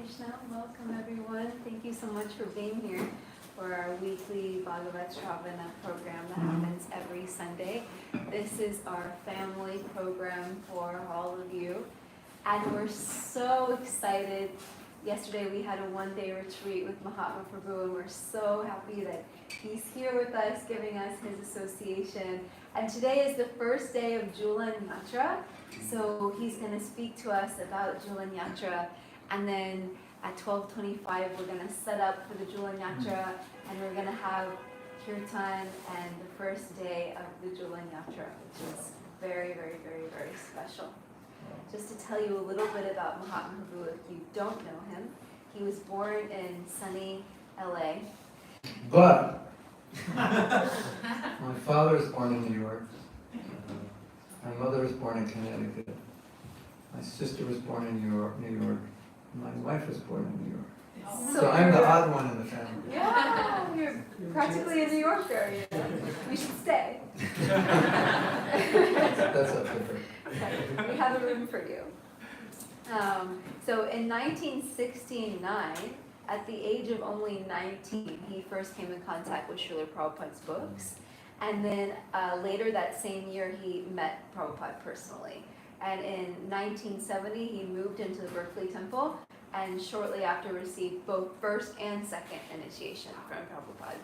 Krishna. Welcome everyone. Thank you so much for being here for our weekly Bhagavata Sravana program that happens every Sunday. This is our family program for all of you. And we're so excited. Yesterday we had a one-day retreat with Mahatma Prabhu, and we're so happy that he's here with us, giving us his association. And today is the first day of Julan Yatra, so he's going to speak to us about Julan Yatra. And then at 12:25 we're going to set up for the Julan Yatra, and we're going to have Kirtan and the first day of the Julan Yatra, which is very, very, very, very special. Just to tell you a little bit about Mahatma Prabhu, if you don't know him, he was born in sunny LA. But my father was born in New York. My mother was born in Connecticut. My sister was born in New York. My wife was born in New York. So I'm the odd one in the family. Yeah, you're practically a New Yorker. You know? We should stay. That's up to her. Okay, we have a room for you. So in 1969, at the age of only 19, he first came in contact with Srila Prabhupada's books. And then later that same year, he met Prabhupada personally. And in 1970, he moved into the Berkeley Temple, and shortly after received both first and second initiation from Prabhupada.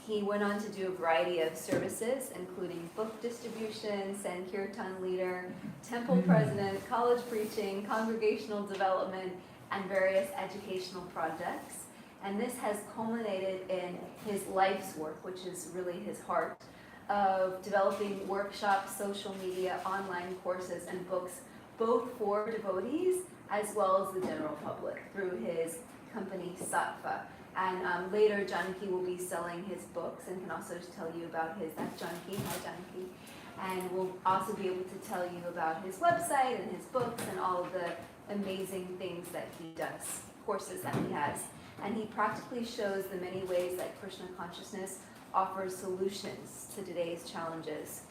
He went on to do a variety of services, including book distribution, Sankirtan leader, temple president, college preaching, congregational development, and various educational projects. And this has culminated in his life's work, which is really his heart, of developing workshops, social media, online courses, and books, both for devotees as well as the general public through his company Sattva. And later Janaki will be selling his books and can also tell you about his, that's Janaki, hi Janaki. And we'll also be able to tell you about his website and his books and all of the amazing things that he does, courses that he has. And he practically shows the many ways that Krishna consciousness offers solutions to today's challenges,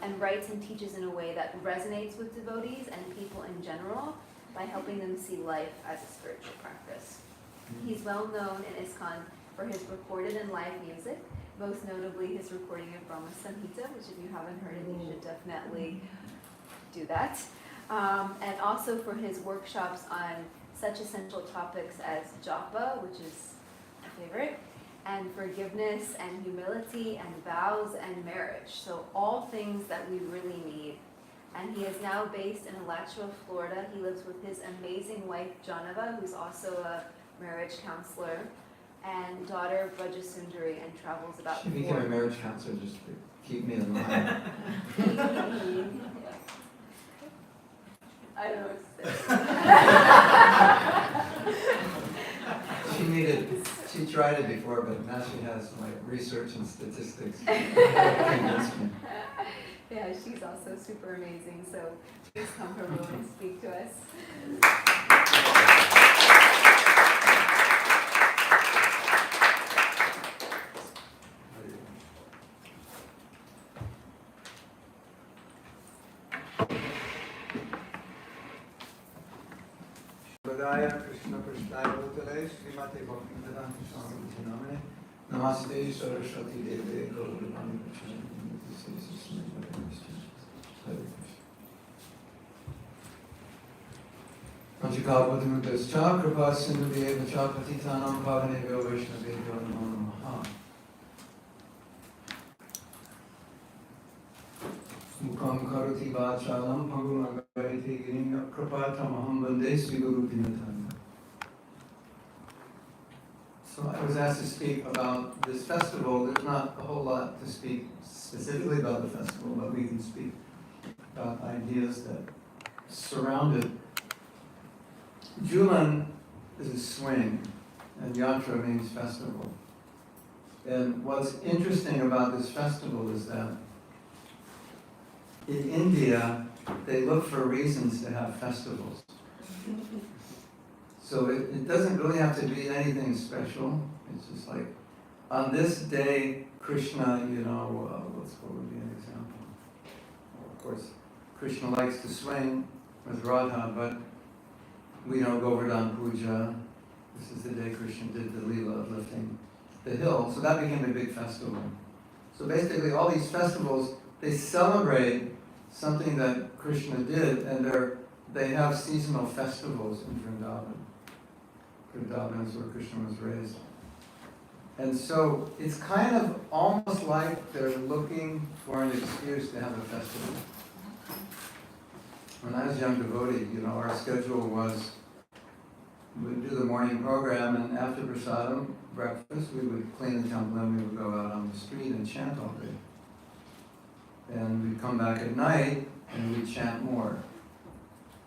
and writes and teaches in a way that resonates with devotees and people in general by helping them see life as a spiritual practice. He's well known in ISKCON for his recorded and live music, most notably his recording of Brahma Samhita, which if you haven't heard it, you should definitely do that. And also for his workshops on such essential topics as japa, which is my favorite, and forgiveness and humility and vows and marriage. So all things that we really need. And he is now based in Alachua, Florida. He lives with his amazing wife, Janava, who's also a marriage counselor, and daughter, Brajasundari, and travels about She became a marriage counselor just to keep me in line. I don't know what to say. She tried it before, but now she has like research and statistics. Convinced me. Yeah, she's also super amazing, so please come Prabhu and speak to us. Krishna Prasthaya Bhutale, Srimati Bhaktivedanta Swami Namane, Namaste Saraswati Deve Gauravani Prachana. Panchakabhutamatascha Kripa Sindhudeva Cha Patitanam Pavanebhyo Vaishnavebhyo Namo Namaha. Mukham karoti vachalam bhagavate girim kripatamaham vande Sri Guru Dinatana. So I was asked to speak about this festival. There's not a whole lot to speak specifically about the festival, but we can speak about ideas that surround it. Julan is a swing, and Yatra means festival. And what's interesting about this festival is that in India, they look for reasons to have festivals. So it doesn't really have to be anything special. It's just like, on this day, Krishna, what would be an example? Well, of course, Krishna likes to swing with Radha, but we know Govardhan Puja. This is the day Krishna did the Leela of lifting the hill. So that became a big festival. So basically all these festivals, they celebrate something that Krishna did, and they have seasonal festivals in Vrindavan. Vrindavan is where Krishna was raised. And so it's kind of almost like they're looking for an excuse to have a festival. When I was a young devotee, our schedule was, we'd do the morning program, and after prasadam, breakfast, we would clean the temple, and we would go out on the street and chant all day. And we'd come back at night, and we'd chant more.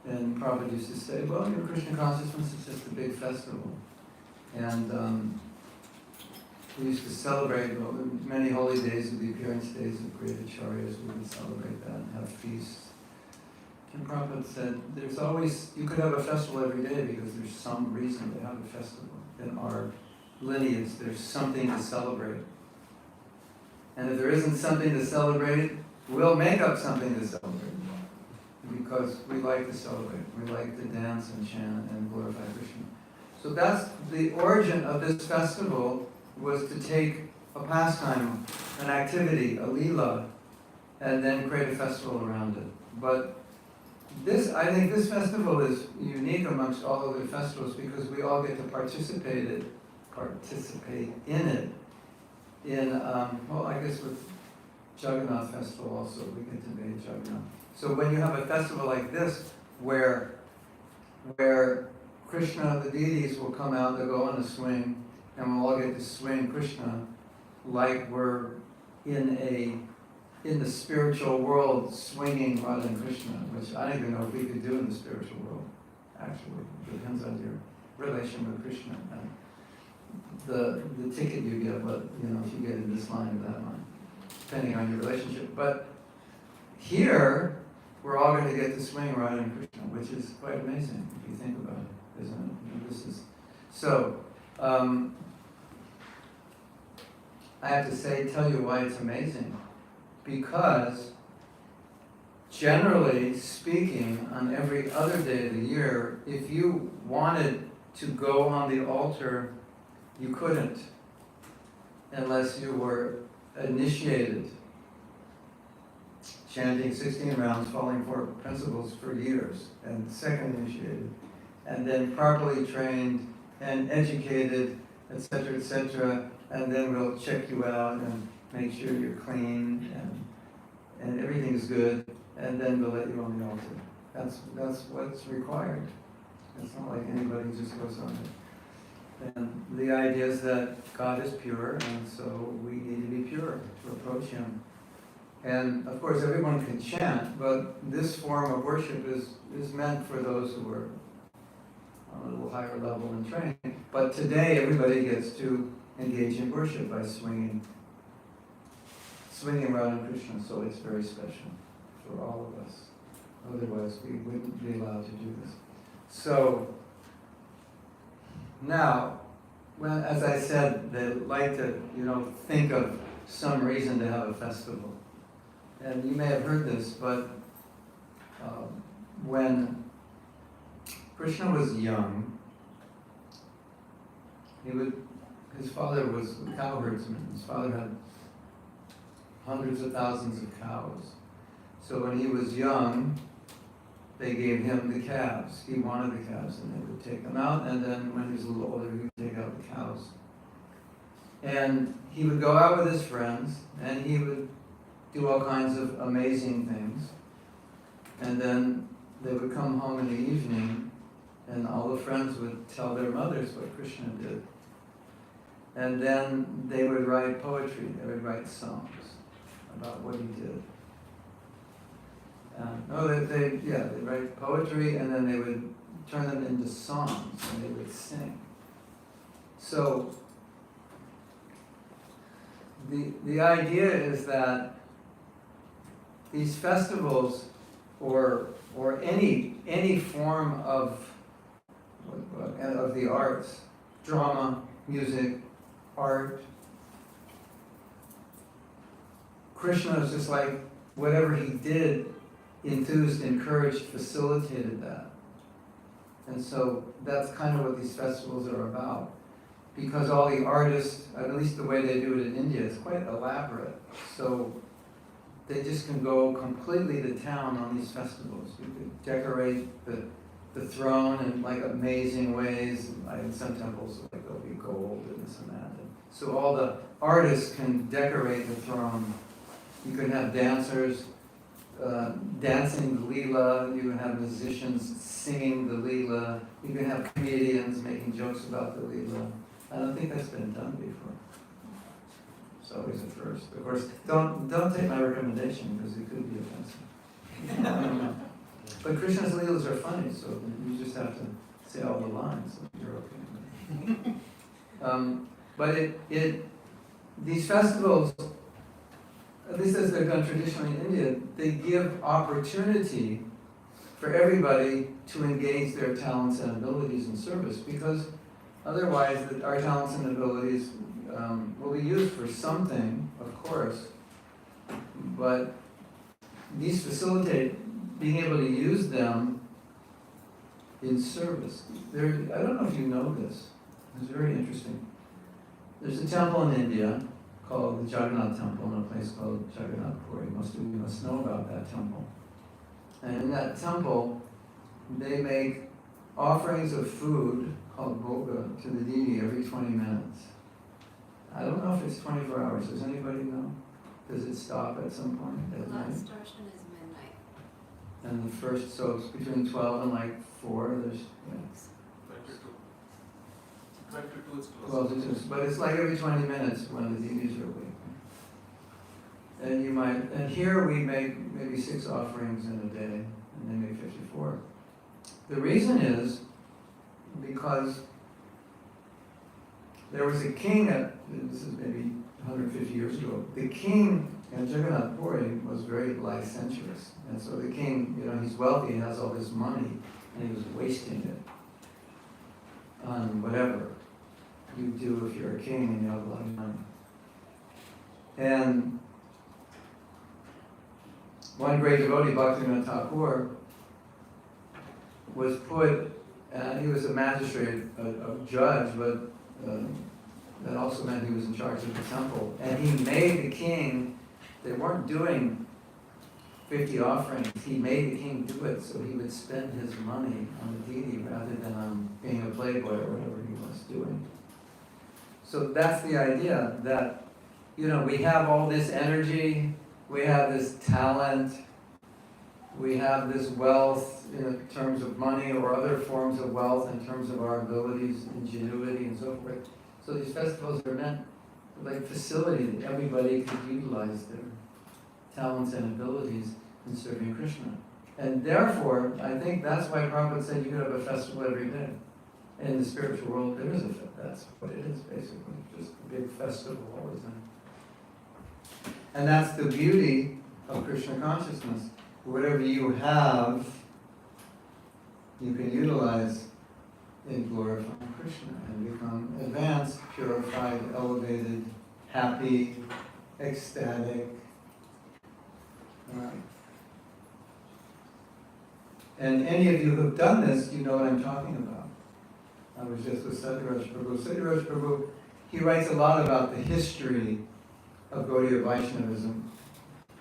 And Prabhupada used to say, well, your Krishna consciousness is just a big festival. And we used to celebrate many holy days, the appearance days of great acharyas. We would celebrate that and have feasts. And Prabhupada said, you could have a festival every day because there's some reason to have a festival. In our lineage, there's something to celebrate. And if there isn't something to celebrate, we'll make up something to celebrate. Because we like to celebrate. We like to dance and chant and glorify Krishna. So that's the origin of this festival, was to take a pastime, an activity, a leela, and then create a festival around it. But I think this festival is unique amongst all other festivals because we all get to participate in it. I guess with Jagannath Festival also, we get to be Jagannath. So when you have a festival like this, where Krishna, the deities will come out, they'll go on a swing, and we'll all get to swing Krishna like we're in the spiritual world swinging Radha and Krishna, which I don't even know if we could do in the spiritual world, actually. It depends on your relation with Krishna and the ticket you get, but if you get in this line or that line, depending on your relationship. But here, we're all going to get to swing Radha and Krishna, which is quite amazing if you think about it, isn't it? So, I have to tell you why it's amazing. Because, generally speaking, on every other day of the year, if you wanted to go on the altar, you couldn't, unless you were initiated, chanting 16 rounds, following 4 principles for years, and second initiated, and then properly trained and educated, etc., and then we'll check you out and make sure you're clean and everything's good, and then we'll let you on the altar. That's what's required. It's not like anybody just goes on it. And the idea is that God is pure, and so we need to be pure to approach Him. And of course, everyone can chant, but this form of worship is meant for those who are on a little higher level in training. But today, everybody gets to engage in worship by swinging around Krishna, so it's very special for all of us. Otherwise, we wouldn't be allowed to do this. So, now, as I said, they like to, think of some reason to have a festival. And you may have heard this, but when Krishna was young, his father was a cowherdsman. His father had hundreds of thousands of cows. So when he was young, they gave him the calves. He wanted the calves, and they would take them out, and then when he was a little older, he would take out the cows. And he would go out with his friends, and he would do all kinds of amazing things. And then they would come home in the evening, and all the friends would tell their mothers what Krishna did. And then they would write poetry, they would write songs about what he did. They'd write poetry, and then they would turn them into songs, and they would sing. So, the idea is that these festivals, or any form of the arts, drama, music, art, Krishna is just like whatever he did, enthused, encouraged, facilitated that. And so that's kind of what these festivals are about. Because all the artists, at least the way they do it in India, is quite elaborate. So they just can go completely to town on these festivals. You could decorate the throne in like amazing ways. In some temples, like there'll be gold and this and that. And so all the artists can decorate the throne. You can have dancers dancing the Leela. You can have musicians singing the Leela. You can have comedians making jokes about the Leela. I don't think that's been done before. It's always a first. Of course, don't take my recommendation because it could be offensive. But Krishna's Leelas are funny, so you just have to say all the lines, so you're okay. But these festivals, at least as they're done traditionally in India, they give opportunity for everybody to engage their talents and abilities in service, because otherwise our talents and abilities will be used for something, of course, but these facilitate being able to use them in service. I don't know if you know this. It's very interesting. There's a temple in India called the Jagannath Temple in a place called Jagannath Puri. Most of you must know about that temple. And in that temple, they make offerings of food called bhoga to the deity every 20 minutes. I don't know if it's 24 hours. Does anybody know? Does it stop at some point at night? Last darshan is midnight. And the first, so it's between 12 and like 4, there's, yeah. 22 is close. 12 to 2, but it's like every 20 minutes when the deities are awake. And here we make maybe 6 offerings in a day, and they make 54. The reason is because there was a king this is maybe 150 years ago, the king in Jagannath Puri was very licentious. And so the king, he's wealthy, he has all this money, and he was wasting it on whatever you do if you're a king and you have a lot of money. And one great devotee, Bhaktivinoda Thakur, was put, he was a magistrate, a judge, but that also meant he was in charge of the temple. And he made the king, they weren't doing 50 offerings, he made the king do it so he would spend his money on the deity rather than on being a playboy or whatever he was doing. So that's the idea that, we have all this energy, we have this talent, we have this wealth in terms of money or other forms of wealth in terms of our abilities, ingenuity and so forth. So these festivals are meant like facility that everybody could utilize their talents and abilities in serving Krishna. And therefore, I think that's why Prabhupada said you could have a festival every day. In the spiritual world, there is that's what it is basically, just a big festival all the time. And that's the beauty of Krishna consciousness. Whatever you have, you can utilize in glorifying Krishna and become advanced, purified, elevated, happy, ecstatic. And any of you who have done this, you know what I'm talking about. I was just with Satyaraj Prabhu. Satyaraj Prabhu, he writes a lot about the history of Gaudiya Vaishnavism.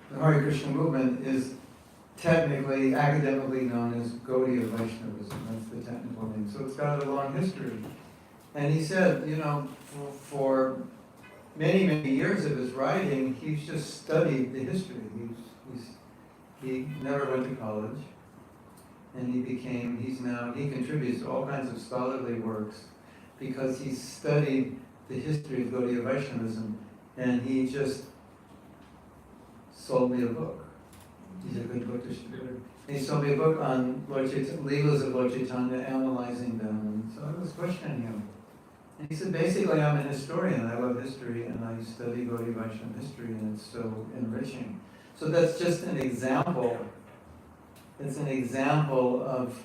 The Hare Krishna movement is technically, academically known as Gaudiya Vaishnavism. That's the technical name. So it's got a long history. And he said, for many, many years of his writing, he's just studied the history. He never went to college. And he contributes to all kinds of scholarly works because he studied the history of Gaudiya Vaishnavism, and he just sold me a book. He's a good book distributor. He sold me a book on Leelas of Lord Chaitanya, analyzing them, and so I was questioning him. And he said, basically, I'm an historian. I love history, and I study Gaudiya Vaishnava history, and it's so enriching. So that's just an example. It's an example of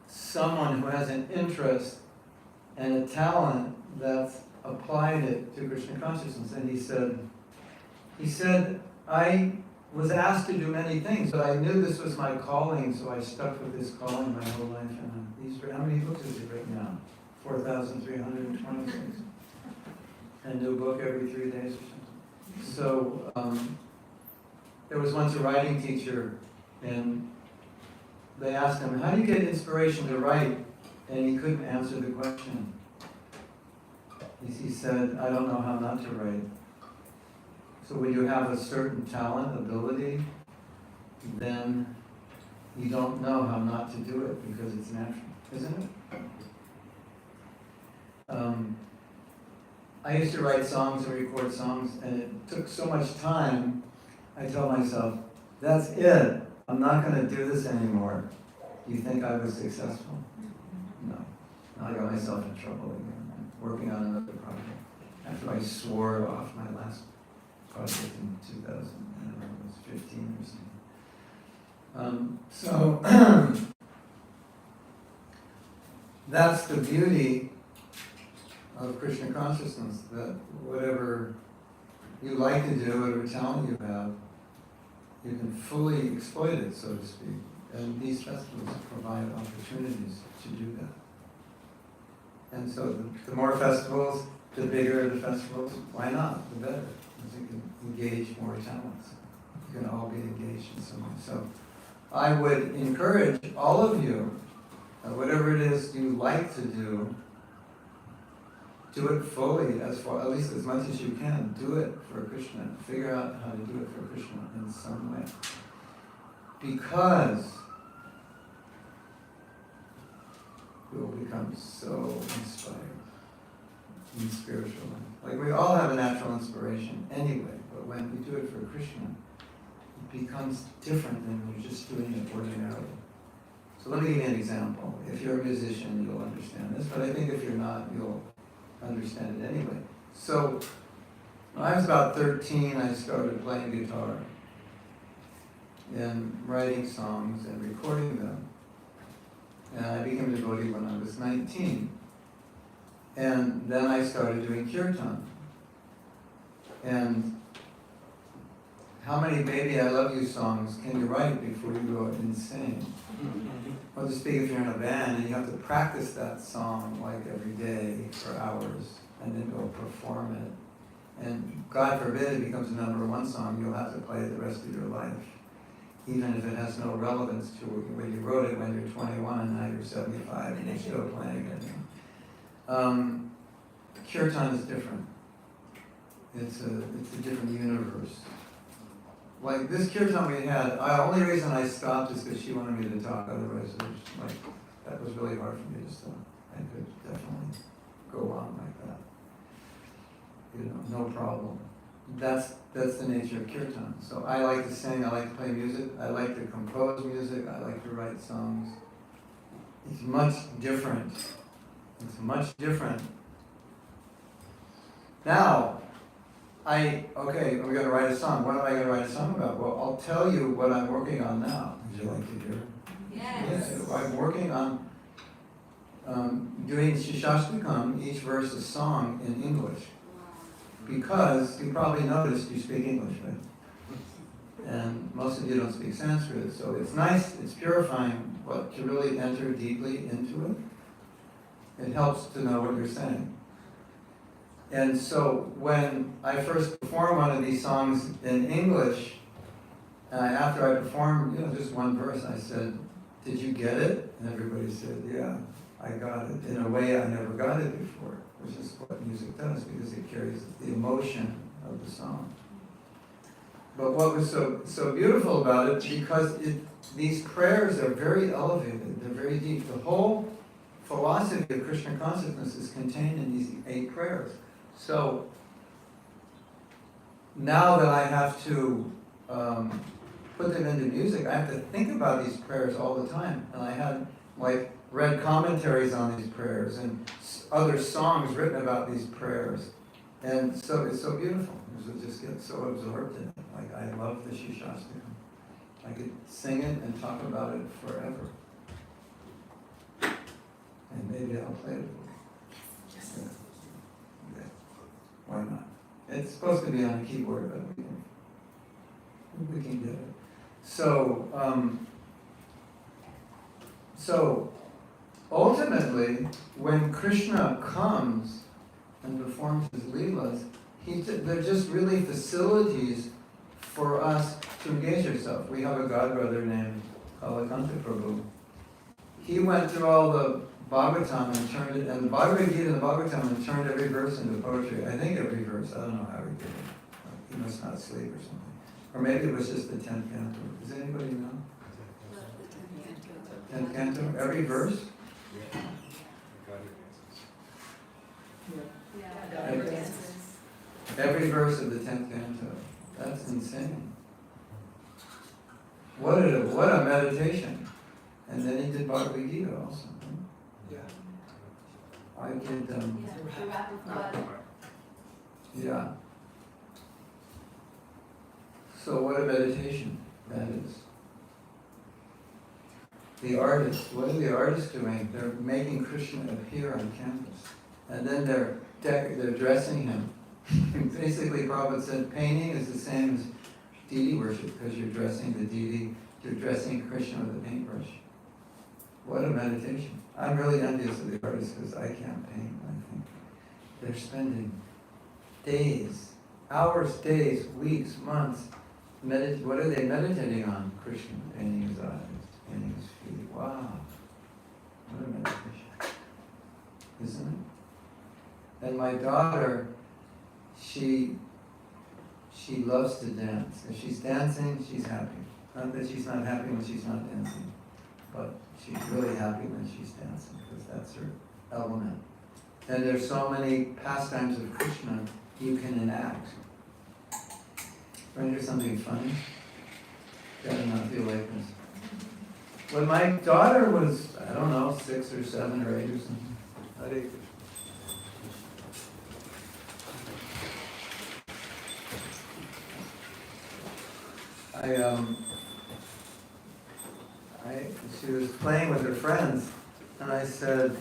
someone who has an interest and a talent that's applied it to Krishna consciousness. And he said, was asked to do many things, but I knew this was my calling, so I stuck with this calling my whole life. And how many books has he written now? 4,326. A new book every 3 days or something. So there was once a writing teacher, and they asked him, how do you get inspiration to write? And he couldn't answer the question. He said, I don't know how not to write. So when you have a certain talent, ability, then you don't know how not to do it because it's natural, isn't it? I used to write songs and record songs, and it took so much time, I tell myself, that's it. I'm not going to do this anymore. Do you think I was successful? No. I got myself in trouble again. I'm working on another project. After I swore off my last project in 2015 or something. That's the beauty of Krishna consciousness, that whatever you like to do, whatever talent you have, you can fully exploit it, so to speak. And these festivals provide opportunities to do that. And so the more festivals, the bigger the festivals, why not? The better, because you can engage more talents. You can all be engaged in some way. So I would encourage all of you, whatever it is you like to do it fully, at least as much as you can. Do it for Krishna. Figure out how to do it for Krishna in some way. Because you will become so inspired in spiritual life. Like we all have a natural inspiration anyway, but when we do it for Krishna, it becomes different than when you're just doing it ordinarily. So let me give you an example. If you're a musician, you'll understand this, but I think if you're not, you'll understand it anyway. So when I was about 13, I started playing guitar and writing songs and recording them. And I became a devotee when I was 19. And then I started doing kirtan. And how many Baby I Love You songs can you write before you go insane? Or to speak, if you're in a band and you have to practice that song like every day for hours and then go perform it. And God forbid it becomes a #1 song, you'll have to play it the rest of your life. Even if it has no relevance to when you wrote it when you're 21 and now you're 75 and you're still playing it. Kirtan is different. It's a different universe. Like this kirtan we had, the only reason I stopped is because she wanted me to talk, otherwise it was like, that was really hard for me to stop. I could definitely go on like that. No problem. That's the nature of kirtan. So I like to sing, I like to play music, I like to compose music, I like to write songs. It's much different. It's much different. Now, we're going to write a song. What am I going to write a song about? Well, I'll tell you what I'm working on now. Would you like to hear? Yes. Yeah, I'm working on doing Shishastakam, each verse a song in English. Because you probably noticed you speak English, right? And most of you don't speak Sanskrit, so it's nice, it's purifying, but to really enter deeply into it, it helps to know what you're saying. And so when I first performed one of these songs in English, after I performed just one verse, I said, did you get it? And everybody said, yeah, I got it. In a way I never got it before, which is what music does, because it carries the emotion of the song. But what was so beautiful about it, because these prayers are very elevated, they're very deep. The whole philosophy of Krishna consciousness is contained in these 8 prayers. So now that I have to put them into music, I have to think about these prayers all the time. And I had read commentaries on these prayers and other songs written about these prayers. And so it's so beautiful. I just get so absorbed in it. I love the Shishastakam. I could sing it and talk about it forever. And maybe I'll play it. Yes. Yeah. Why not? It's supposed to be on a keyboard, but We can get it. So ultimately, when Krishna comes and performs his leelas, they're just really facilities for us to engage ourselves. We have a godbrother named Kalakanta Prabhu. He went through all the Bhagavatam and turned it, and the Bhagavad Gita and the Bhagavatam and turned every verse into poetry. I think every verse. I don't know how he did it. He must not sleep or something. Or maybe it was just the 10th canto. Does anybody know? 10th canto? Every verse? Every verse of the 10th canto. That's insane. What a meditation. And then he did Bhagavad Gita also. Yeah. I did, yeah. So what a meditation that is. The artists, what are the artists doing? They're making Krishna appear on canvas. And then they're dressing him. Basically, Prabhupada said painting is the same as deity worship because you're dressing the deity, you're dressing Krishna with a paintbrush. What a meditation. I'm really envious of the artists because I can't paint, I think. They're spending days, hours, days, weeks, months. What are they meditating on? Krishna, painting his eyes, painting his feet. Wow. What a meditation. Isn't it? And my daughter, she loves to dance. If she's dancing, she's happy. Not that she's not happy when she's not dancing, but she's really happy when she's dancing because that's her element. And there's so many pastimes of Krishna you can enact. Want to do something funny? Gotta not feel like this. When my daughter was, I don't know, 6 or 7 or 8 or something, Hare Krishna. She was playing with her friends, and I said,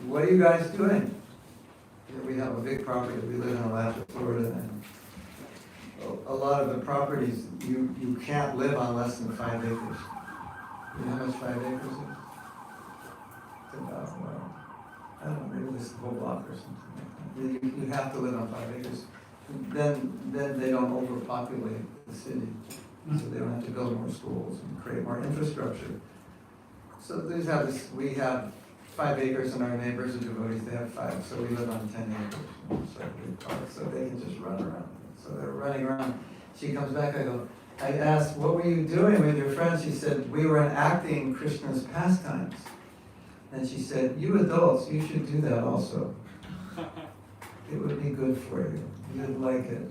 "What are you guys doing?" We have a big property. We live in Alaska, Florida, and a lot of the properties you can't live on less than 5 acres. You know how much 5 acres is? It's about, well, I don't know, maybe this is a whole block or something like that. You have to live on 5 acres. Then they don't overpopulate the city. So they don't have to build more schools and create more infrastructure. So we have 5 acres and our neighbors are devotees, they have 5, so we live on 10 acres. So they can just run around. So they're running around. She comes back, I asked, what were you doing with your friends? She said, we were enacting Krishna's pastimes. And she said, you adults, you should do that also. It would be good for you. You'd like it.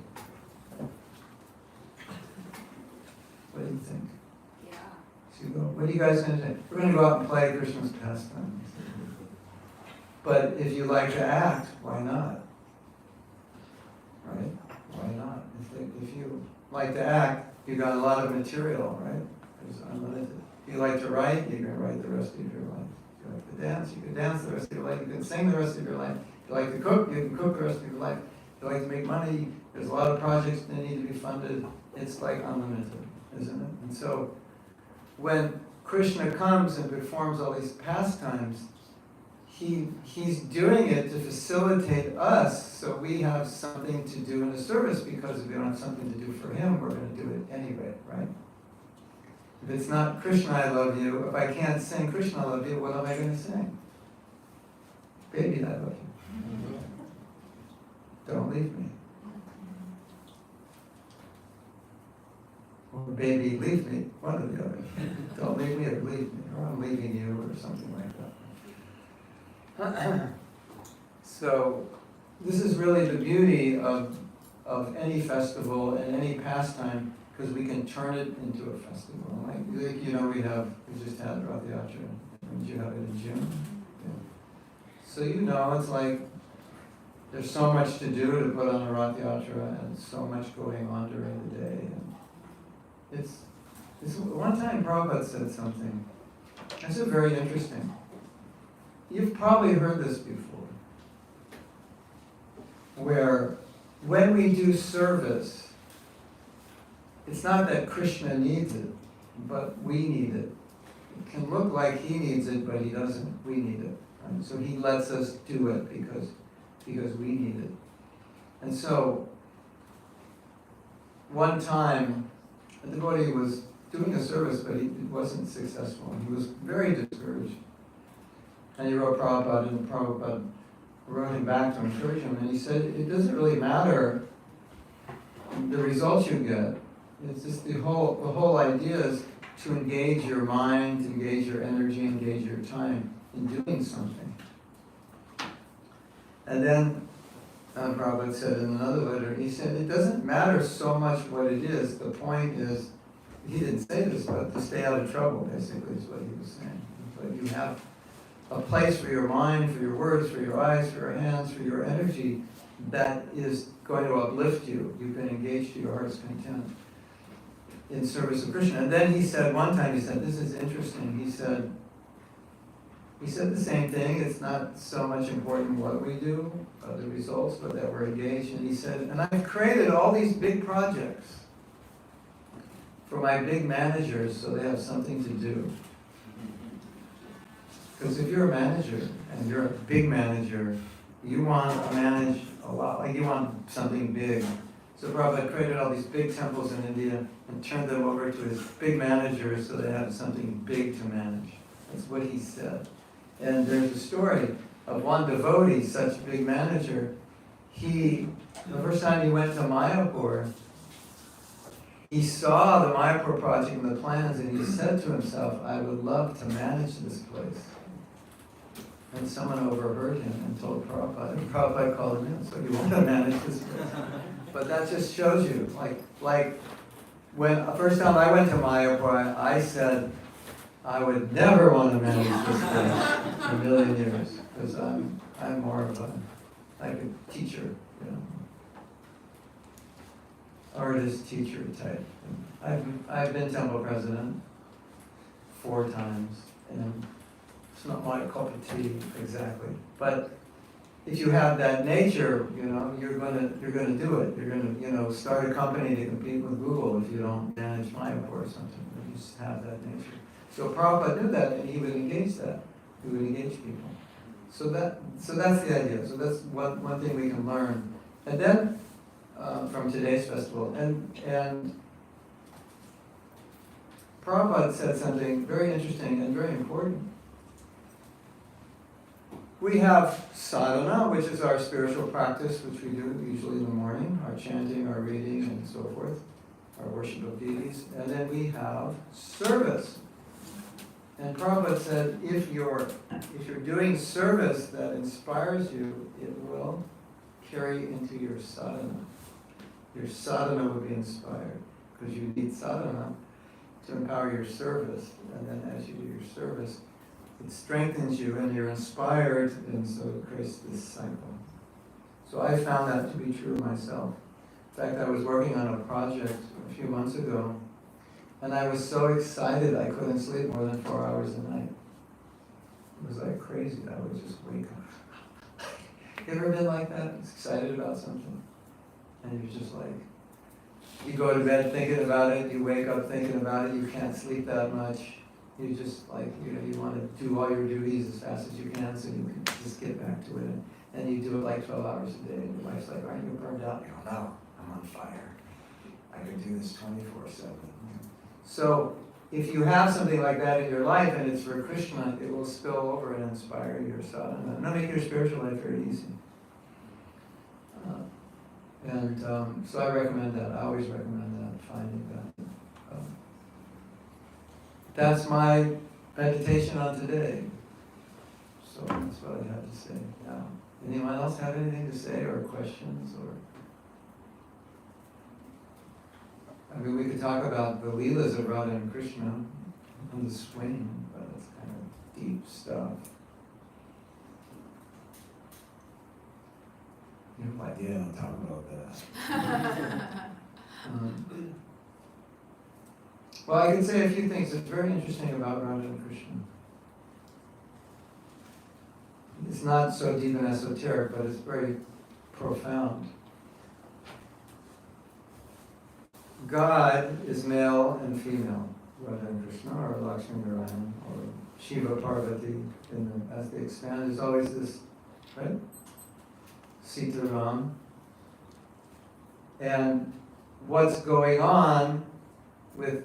What do you think? Yeah. So you go, what are you guys going to do? We're going to go out and play Krishna's pastimes. But if you like to act, why not? Right? Why not? If you like to act, you got a lot of material, right? There's unlimited. If you like to write, you can write the rest of your life. If you like to dance, you can dance the rest of your life. You can sing the rest of your life. If you like to cook, you can cook the rest of your life. If you like to make money, there's a lot of projects that need to be funded. It's like unlimited, isn't it? And so when Krishna comes and performs all these pastimes, he's doing it to facilitate us so we have something to do in the service, because if we don't have something to do for him, we're going to do it anyway, right? If it's not Krishna, I love you, if I can't sing Krishna, I love you, what am I going to sing? Baby, I love you. Don't leave me. Or baby, leave me, one or the other. Don't leave me or leave me, or I'm leaving you, or something like that. So this is really the beauty of any festival and any pastime, because we can turn it into a festival. Like we just had Rath Yatra. Did you have it in June? Yeah. So it's like there's so much to do to put on a Rath Yatra, and so much going on during the day. And it's one time Prabhupada said something. This is very interesting. You've probably heard this before, where when we do service, it's not that Krishna needs it, but we need it. It can look like he needs it, but he doesn't. We need it. Right? So he lets us do it because we need it. And so, one time, the devotee was doing a service, but he wasn't successful. He was very discouraged. And he wrote Prabhupada, and Prabhupada wrote him back to encourage him, and he said, it doesn't really matter the results you get. It's just the whole idea is to engage your mind, engage your energy, engage your time in doing something. And then Prabhupada said in another letter, he said, it doesn't matter so much what it is. The point is, he didn't say this, but to stay out of trouble, basically, is what he was saying. But you have a place for your mind, for your words, for your eyes, for your hands, for your energy that is going to uplift you. You can engage to your heart's content in service of Krishna. And then he said, one time he said, this is interesting, he said the same thing, it's not so much important what we do, the results, but that we're engaged. And he said, and I've created all these big projects for my big managers so they have something to do. Because if you're a manager, and you're a big manager, you want to manage a lot, like you want something big. So Prabhupada created all these big temples in India and turned them over to his big managers so they have something big to manage. That's what he said. And there's a story of one devotee, such a big manager. The first time he went to Mayapur, he saw the Mayapur project and the plans, and he said to himself, I would love to manage this place. And someone overheard him and told Prabhupada, and Prabhupada called him in, so you want to manage this place. But that just shows you, like when the first time I went to Mayapur, I said, I would never want to manage this place in a million years, because I'm more of like a teacher, you know, artist, teacher type. I've been temple president 4 times, and it's not my cup of tea exactly. But if you have that nature, you know, you're gonna do it. You're gonna, start a company to compete with Google if you don't manage Mayapur or something. You just have that nature. So Prabhupada knew that, and he would engage that. He would engage people. So that's the idea. So that's one thing we can learn. And then from today's festival, and Prabhupada said something very interesting and very important. We have sadhana, which is our spiritual practice, which we do usually in the morning, our chanting, our reading, and so forth, our worship of deities. And then we have service. And Prabhupada said, if you're doing service that inspires you, it will carry into your sadhana. Your sadhana will be inspired, because you need sadhana to empower your service. And then as you do your service, it strengthens you and you're inspired, and so it creates this cycle. So I found that to be true myself. In fact, I was working on a project a few months ago, and I was so excited I couldn't sleep more than 4 hours a night. It was like crazy. I would just wake up. You ever been like that? Excited about something? And you're just like, you go to bed thinking about it, you wake up thinking about it, you can't sleep that much. You just like, you want to do all your duties as fast as you can so you can just get back to it. And you do it like 12 hours a day, and your wife's like, aren't you burned out? You go, no, I'm on fire. I can do this 24/7. So if you have something like that in your life and it's for Krishna, it will spill over and inspire your sadhana. And it'll make your spiritual life very easy. So I recommend that. I always recommend that, finding that. That's my meditation on today. So that's what I have to say now. Anyone else have anything to say or questions? I mean, we could talk about the Leelas of Radha and Krishna on the swing, but it's kind of deep stuff. You have no idea I'm talking about that. Well, I can say a few things that's very interesting about Radha and Krishna. It's not so deep and esoteric, but it's very profound. God is male and female, Radha and Krishna, or Lakshmi Narayan, or Shiva Parvati, as they expand, there's always this, right? Sita Ram. And what's going on with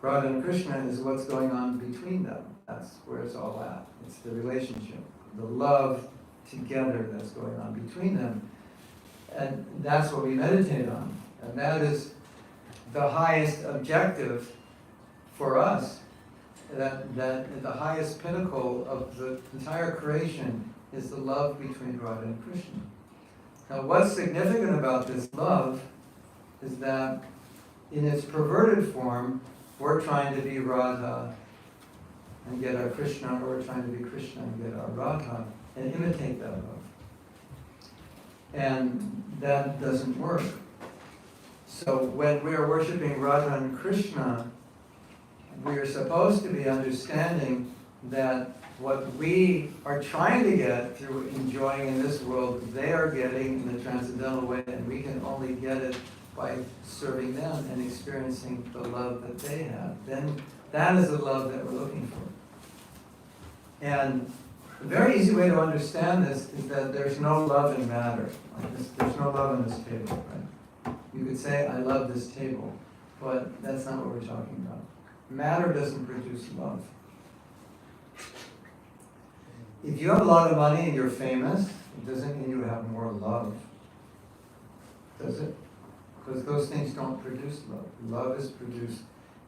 Radha and Krishna is what's going on between them. That's where it's all at. It's the relationship, the love together that's going on between them. And that's what we meditate on. And that is the highest objective for us. That the highest pinnacle of the entire creation is the love between Radha and Krishna. Now what's significant about this love is that in its perverted form, we're trying to be Radha and get our Krishna, or we're trying to be Krishna and get our Radha, and imitate that love. And that doesn't work. So when we are worshiping Radha and Krishna, we are supposed to be understanding that what we are trying to get through enjoying in this world, they are getting in a transcendental way, and we can only get it by serving them and experiencing the love that they have. Then that is the love that we're looking for. And a very easy way to understand this is that there's no love in matter. There's no love in this table, right? You could say, I love this table, but that's not what we're talking about. Matter doesn't produce love. If you have a lot of money and you're famous, it doesn't mean you have more love, does it? Because those things don't produce love. Love is produced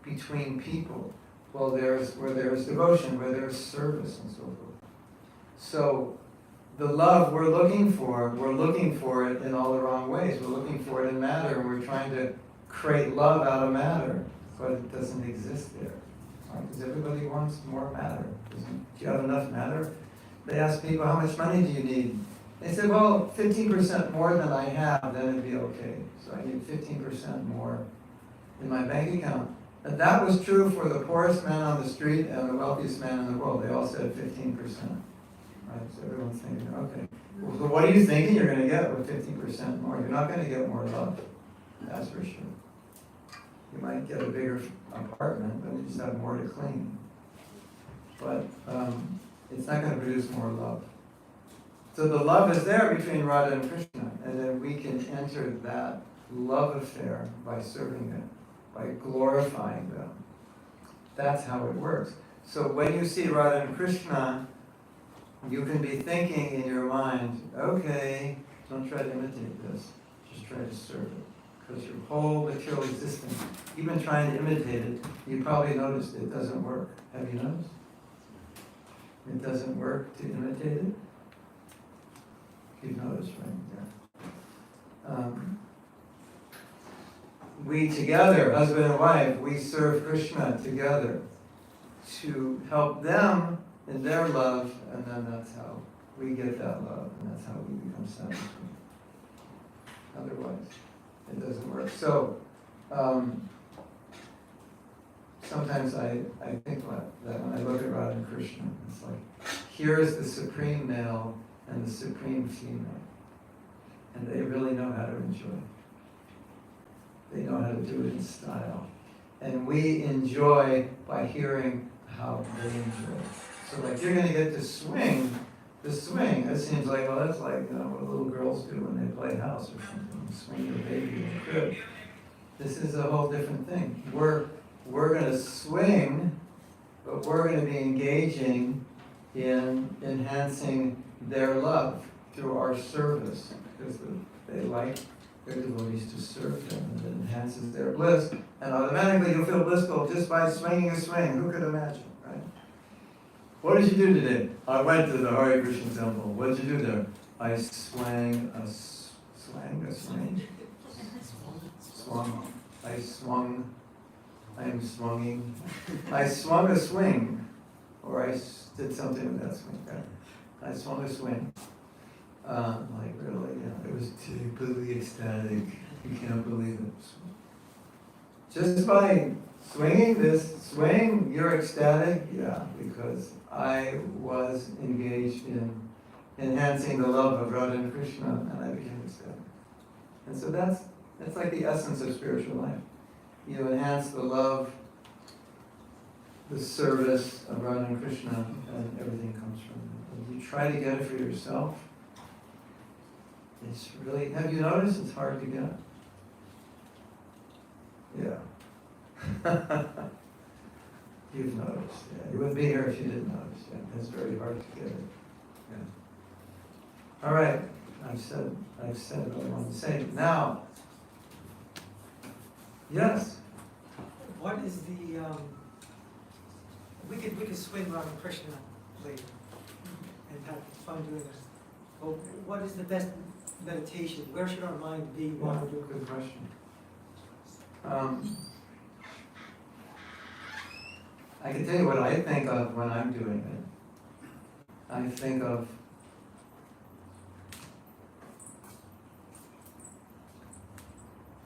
between people. Well, where there's devotion, where there's service, and so forth. So the love we're looking for it in all the wrong ways. We're looking for it in matter, and we're trying to create love out of matter, but it doesn't exist there. Right? Because everybody wants more matter. Do you have enough matter? They ask people, how much money do you need? They said, well, 15% more than I have, then it'd be okay. So I need 15% more in my bank account. And that was true for the poorest man on the street and the wealthiest man in the world. They all said 15%. Right? So everyone's thinking, okay, well, so what are you thinking you're going to get with 15% more? You're not going to get more love. That's for sure. You might get a bigger apartment, but you just have more to clean. But it's not going to produce more love. So the love is there between Radha and Krishna, and then we can enter that love affair by serving them, by glorifying them. That's how it works. So when you see Radha and Krishna, you can be thinking in your mind, okay, don't try to imitate this, just try to serve it. Because your whole material existence, you've been trying to imitate it, you probably noticed it doesn't work. Have you noticed? It doesn't work to imitate it. You've noticed, right? Yeah. We together, husband and wife, we serve Krishna together to help them in their love, and then that's how we get that love, and that's how we become satisfied. Otherwise, it doesn't work. So, sometimes I think that when I look at Radha and Krishna, it's like, here's the supreme male and the supreme female. And they really know how to enjoy. They know how to do it in style. And we enjoy by hearing how they enjoy. So like, you're going to get to swing. The swing, it seems like, well, that's like, what little girls do when they play house or something. Swing your baby in the crib. This is a whole different thing. We're going to swing, but we're going to be engaging in enhancing their love through our service, because they like their devotees to serve them, and it enhances their bliss, and automatically you'll feel blissful just by swinging a swing. Who could imagine, right? What did you do today? I went to the Hare Krishna temple. What did you do there? I swung a swing. Swung. I swung. I am swunging. I swung a swing, or I did something with that swing. Right? I swung a swing. Like really, it was deeply ecstatic. You can't believe it. Just by swinging this swing, you're ecstatic? Yeah, because I was engaged in enhancing the love of Radha and Krishna, and I became ecstatic. And so That's like the essence of spiritual life. You enhance the love, the service of Radha and Krishna, and everything comes from it. If you try to get it for yourself, it's really, have you noticed it's hard to get? Yeah. You've noticed, yeah. You wouldn't be here if you didn't notice, yeah. It's very hard to get it. Yeah. All right, I've said what I wanted to say. Now, yes? What is the, we could swing Radha Krishna later and have fun doing this. But what is the best meditation? Where should our mind be while we're doing Good it? question. I can tell you what I think of when I'm doing it. I think of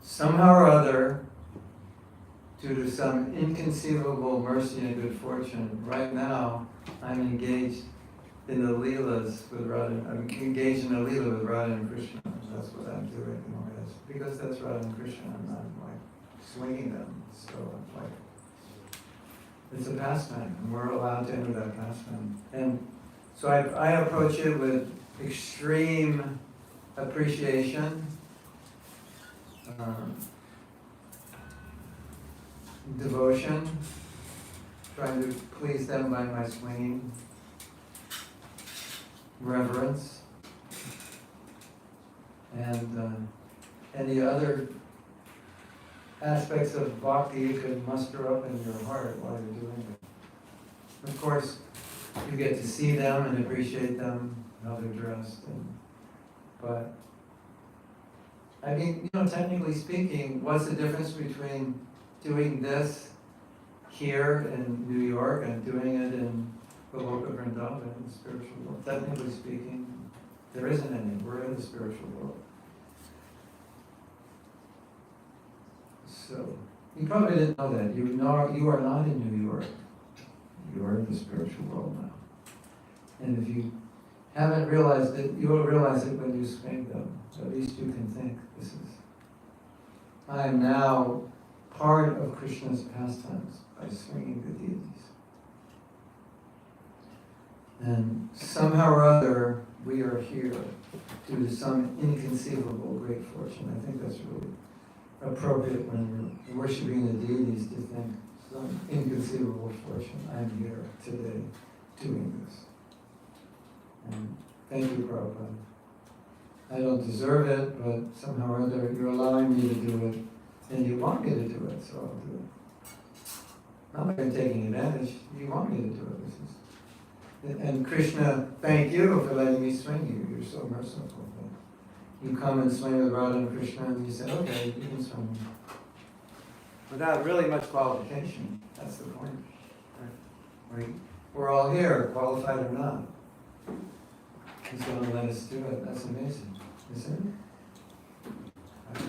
somehow or other, due to some inconceivable mercy and good fortune, right now I'm engaged in the Leelas with Radha. I'm engaged in a Leela with Radha and Krishna. That's what I'm doing. You know, because that's Radha and Krishna. I'm not like swinging them. So I'm like, it's a pastime, and we're allowed to enter that pastime. And so I approach it with extreme appreciation, devotion, trying to please them by my swinging, reverence, and any other aspects of bhakti you can muster up in your heart while you're doing it. Of course, you get to see them and appreciate them, how they're dressed, but I mean, you know, technically speaking, what's the difference between doing this here in New York and doing it in Bhagavata Vrindavan, in the spiritual world? Technically speaking, there isn't any. We're in the spiritual world. So, you probably didn't know that. You are not in New York. You are in the spiritual world now. And if you haven't realized it, you will realize it when you swing them. At least you can think, I am now part of Krishna's pastimes by swinging the deities. And somehow or other, we are here due to some inconceivable great fortune. I think that's really appropriate when you're worshiping the deities to think some inconceivable fortune. I'm here today doing this. And thank you, Prabhupada. I don't deserve it, but somehow or other you're allowing me to do it, and you want me to do it, so I'll do it. Not like I'm taking advantage. You want me to do it. And Krishna, thank you for letting me swing you. You're so merciful. You come and swing with Radha and Krishna, and you say, okay, you can swing me. Without really much qualification. That's the point. Right? We're all here, qualified or not. He's going to let us do it. That's amazing. Isn't it?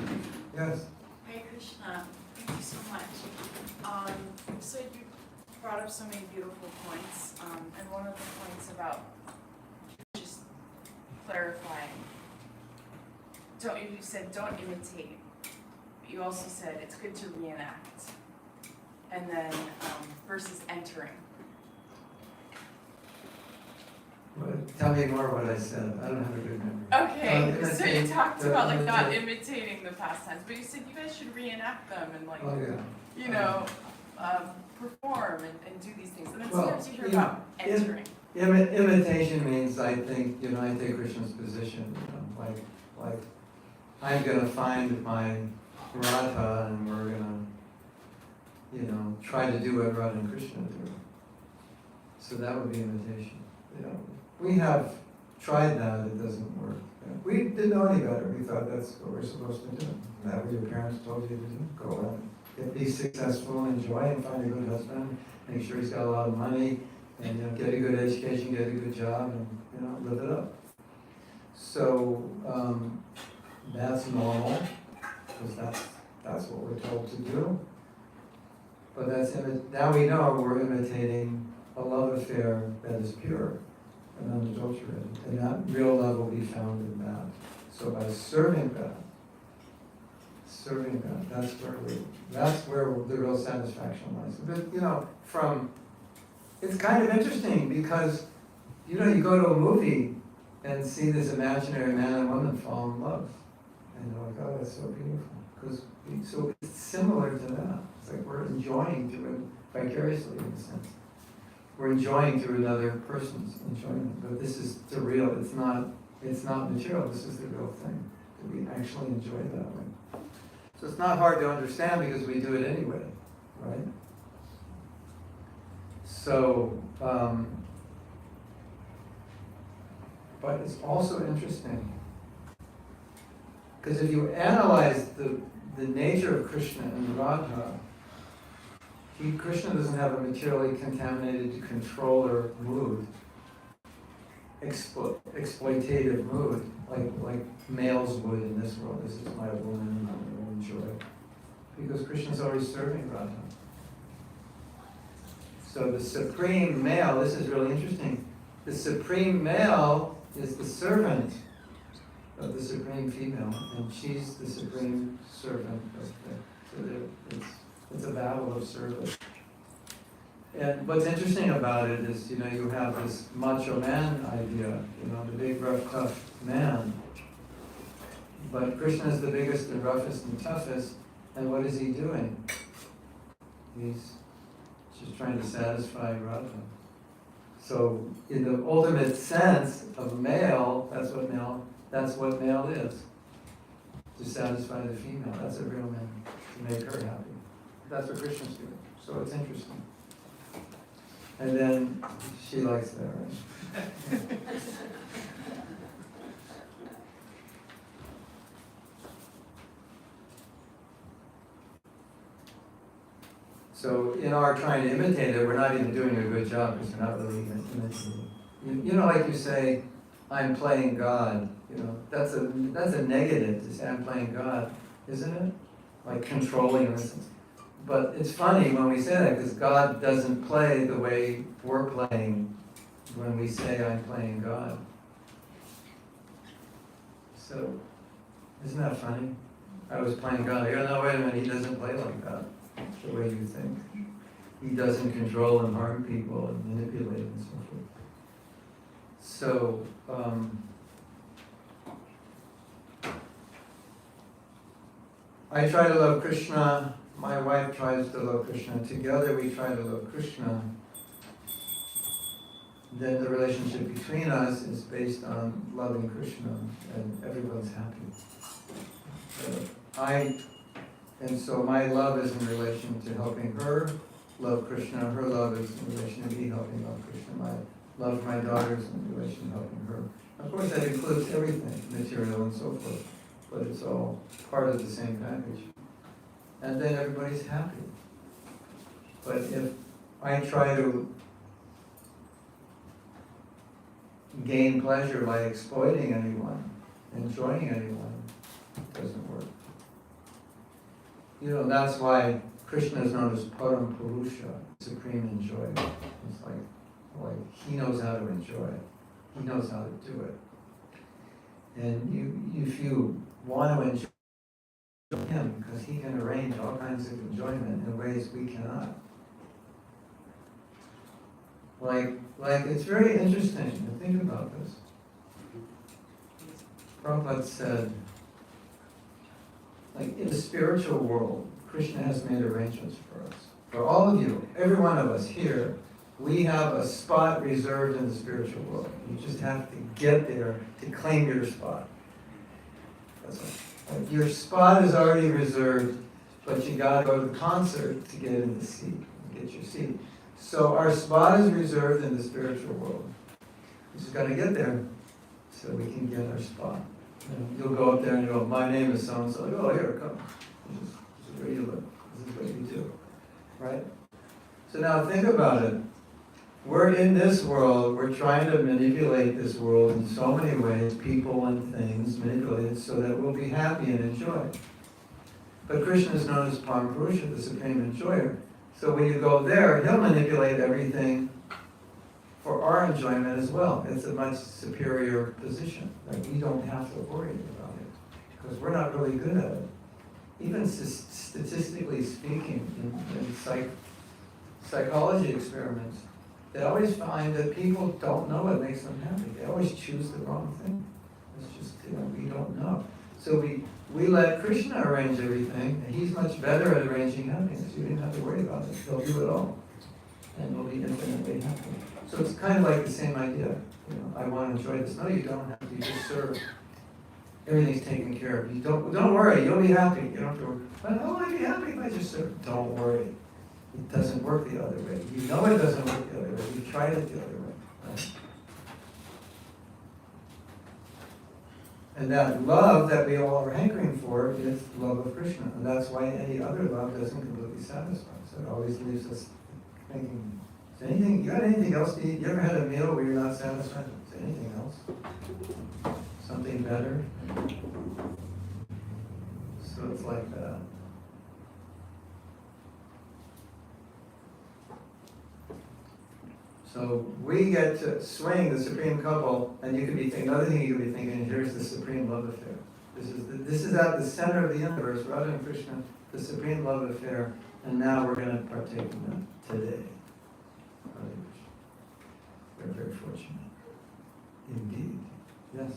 Yes? Hare Krishna, thank you so much. So you brought up so many beautiful points, and one of the points about just clarifying, you said don't imitate, but you also said it's good to reenact, and then versus entering. Tell me more what I said. I don't have a good memory. Okay, so you talked about like not imitating the pastimes, but you said you guys should reenact them and like, you know, perform and do these things. And then sometimes you hear about entering. Imitation means, I think, you know, I take Krishna's position, you know, like I'm going to find my Radha and we're going to, you know, try to do what Radha and Krishna do. So that would be imitation. You know, we have tried that, it doesn't work. We didn't know any better. We thought that's what we're supposed to do. That what your parents told you to do. Go out, be successful, enjoy, and find a good husband. Make sure he's got a lot of money, and you know, get a good education, get a good job, and you know, live it up. So that's normal, because that's what we're told to do. But now we know we're imitating a love affair that is pure and unadulterated, and that real love will be found in that. So by serving that, serving God. That's where the real satisfaction lies. But it's kind of interesting because you go to a movie and see this imaginary man and woman fall in love, and you're like, oh, that's so beautiful. So it's similar to that. It's like we're enjoying through it vicariously in a sense. We're enjoying through another person's enjoyment, but this is the real. It's not material. This is the real thing. We actually enjoy it that way. So it's not hard to understand because we do it anyway, right? So, but it's also interesting because if you analyze the nature of Krishna and Radha, Krishna doesn't have a materially contaminated controller mood, exploitative mood, like males would in this world. This is my woman, I will enjoy. Because Krishna's always serving Radha. So the supreme male, this is really interesting, the supreme male is the servant of the supreme female, and she's the supreme servant of it's a battle of service. And what's interesting about it is, you have this macho man idea, the big, rough, tough man. But Krishna is the biggest and roughest and toughest, and what is he doing? He's just trying to satisfy Radha. So, in the ultimate sense of male, that's what male is. To satisfy the female. That's a real man. To make her happy. That's what Krishna's doing. So it's interesting. And then she likes that, right? So in our trying to imitate it, we're not even doing a good job because we're not really even imitating. Like you say, I'm playing God. That's a negative to say I'm playing God, isn't it? Like controlling this. But it's funny when we say that because God doesn't play the way we're playing when we say I'm playing God. So, isn't that funny? I was playing God. I go, no, wait a minute, he doesn't play like that, the way you think. He doesn't control and harm people and manipulate and so forth. So, I try to love Krishna. My wife tries to love Krishna. Together we try to love Krishna. Then the relationship between us is based on loving Krishna, and everyone's happy. So my love is in relation to helping her love Krishna. Her love is in relation to me helping love Krishna. My love for my daughter is in relation to helping her. Of course, that includes everything, material and so forth, but it's all part of the same package. And then everybody's happy. But if I try to gain pleasure by exploiting anyone, enjoying anyone, it doesn't work. That's why Krishna is known as Param Purusha, supreme enjoyer. It's like he knows how to enjoy it. He knows how to do it. And if you want to enjoy him, because he can arrange all kinds of enjoyment in ways we cannot. Like it's very interesting to think about this. Prabhupada said, in the spiritual world, Krishna has made arrangements for us. For all of you, every one of us here, we have a spot reserved in the spiritual world. You just have to get there to claim your spot. That's all. Your spot is already reserved, but you gotta go to the concert to get in the seat, get your seat. So our spot is reserved in the spiritual world. We just gotta get there so we can get our spot. You'll go up there and you go, my name is so-and-so. Oh, here, come. This is where you live. This is what you do. Right? So now think about it. We're in this world, we're trying to manipulate this world in so many ways, people and things, manipulate it so that we'll be happy and enjoy. But Krishna is known as Param Purusha, the supreme enjoyer. So when you go there, he'll manipulate everything for our enjoyment as well. It's a much superior position. We don't have to worry about it because we're not really good at it. even statistically speaking, in psychology experiments, they always find that people don't know what makes them happy. They always choose the wrong thing. It's just, we don't know. So we let Krishna arrange everything, and he's much better at arranging happiness. You don't have to worry about it. He'll do it all. And we'll be infinitely happy. So it's kind of like the same idea. I want to enjoy this. No, you don't have to. You just serve. Everything's taken care of. You don't worry. You'll be happy. You don't have to worry. But how will I be happy if I just serve? Don't worry. It doesn't work the other way. You know it doesn't work the other way. You've tried it the other way. Right? And that love that we all are hankering for is love of Krishna. And that's why any other love doesn't completely satisfy. So it always leaves us thinking, you got anything else to eat? You ever had a meal where you're not satisfied? Is there anything else? Something better? So it's like that. So we get to swing the supreme couple, and you could be thinking, another thing you could be thinking, here's the supreme love affair. This is at the center of the universe, Radha and Krishna, the supreme love affair, and now we're going to partake in that today. We're very fortunate. Indeed. Yes.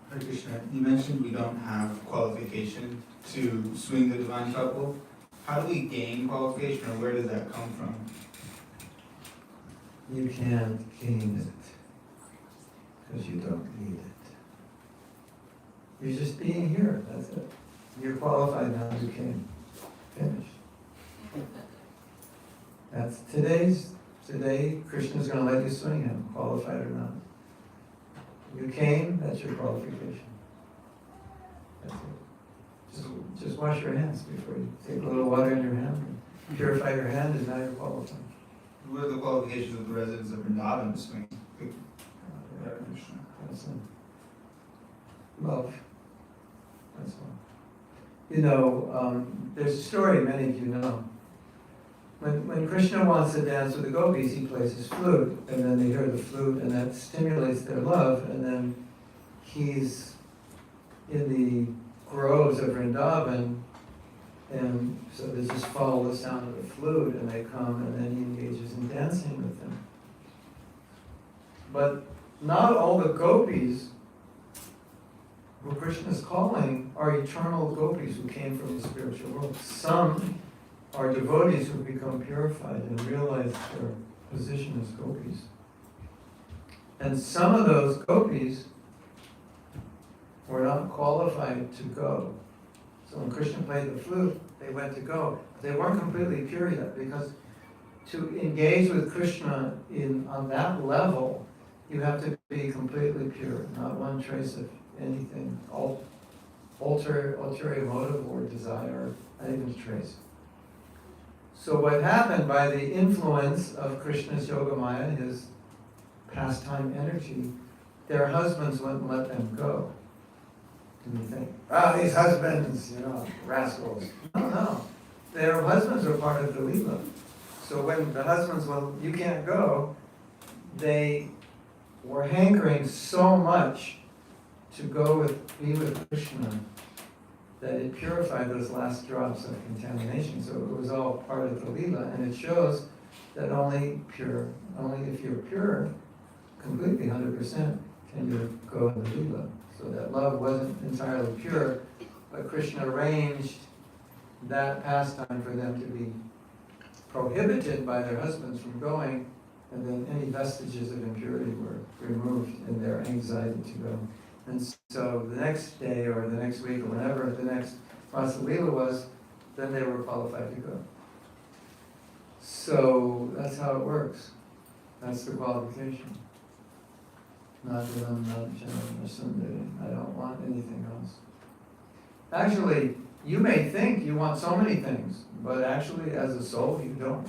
Hare Krishna, you mentioned we don't have qualification to swing the divine couple. How do we gain qualification, or where does that come from? You can't gain it because you don't need it. You're just being here, that's it. You're qualified now, you came. Finished. That's today, Krishna's going to let you swing him, qualified or not. You came, that's your qualification. That's it. Just wash your hands before you take a little water in your hand, and purify your hand, and now you're qualified. What are the qualifications of the residents of Vrindavan to swing? Hare Krishna. That's it. Love. That's all. There's a story many of you know. When Krishna wants to dance with the gopis, he plays his flute, and then they hear the flute, and that stimulates their love, and then he's in the groves of Vrindavan, and so they just follow the sound of the flute, and they come, and then he engages in dancing with them. But not all the gopis who Krishna is calling are eternal gopis who came from the spiritual world. Some are devotees who become purified and realize their position as gopis. And some of those gopis were not qualified to go. So when Krishna played the flute, they went to go. They weren't completely pure yet, because to engage with Krishna on that level, you have to be completely pure, not one trace of anything, ulterior motive or desire, not even a trace. So what happened, by the influence of Krishna's Yogamaya, his pastime energy, their husbands wouldn't let them go. And you think, these husbands, rascals. No. Their husbands are part of the Leela. So when the husbands, you can't go, they were hankering so much to be with Krishna that it purified those last drops of contamination. So it was all part of the Leela, and it shows that only if you're pure, completely 100%, can you go in the Leela. So that love wasn't entirely pure, but Krishna arranged that pastime for them to be prohibited by their husbands from going, and then any vestiges of impurity were removed in their anxiety to go. And so the next day or the next week or whenever the next Rasa Leela was, then they were qualified to go. So that's how it works. That's the qualification. Not Vilam, not Janam, or Sundari. I don't want anything else. Actually, you may think you want so many things, but actually as a soul, you don't.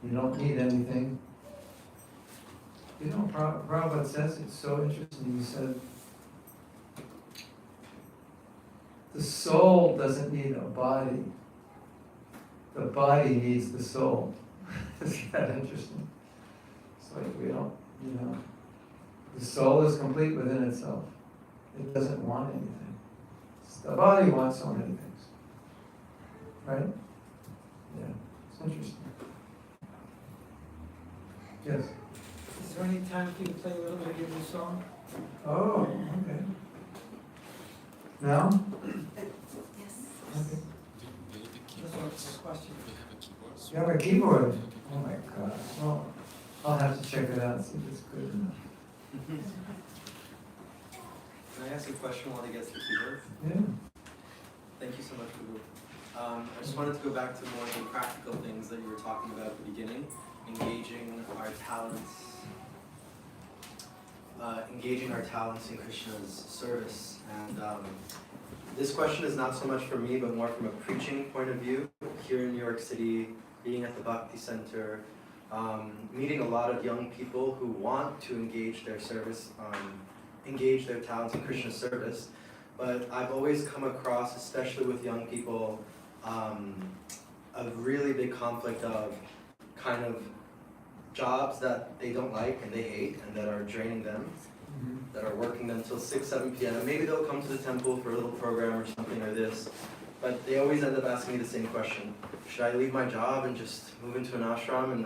You don't need anything. Prabhupada says, it's so interesting, he said, the soul doesn't need a body. The body needs the soul. Isn't that interesting? It's like we don't, The soul is complete within itself. It doesn't want anything. The body wants so many things. Right? Yeah, it's interesting. Yes? Is there any time for you to play a little bit of your new song? Oh, okay. Now? Yes. Okay. That's a question. You have a keyboard? Oh my God. Well, I'll have to check it out and see if it's good enough. Can I ask a question while he gets the keyboard? Yeah. Thank you so much, Prabhu. I just wanted to go back to more of the practical things that you were talking about at the beginning, engaging our talents in Krishna's service. And this question is not so much for me, but more from a preaching point of view. Here in New York City, being at the Bhakti Center, meeting a lot of young people who want to engage their service, engage their talents in Krishna's service. But I've always come across, especially with young people, a really big conflict of kind of jobs that they don't like and they hate and that are draining them, that are working them till 6, 7 p.m. And maybe they'll come to the temple for a little program or something or this, but they always end up asking me the same question. Should I leave my job and just move into an ashram? And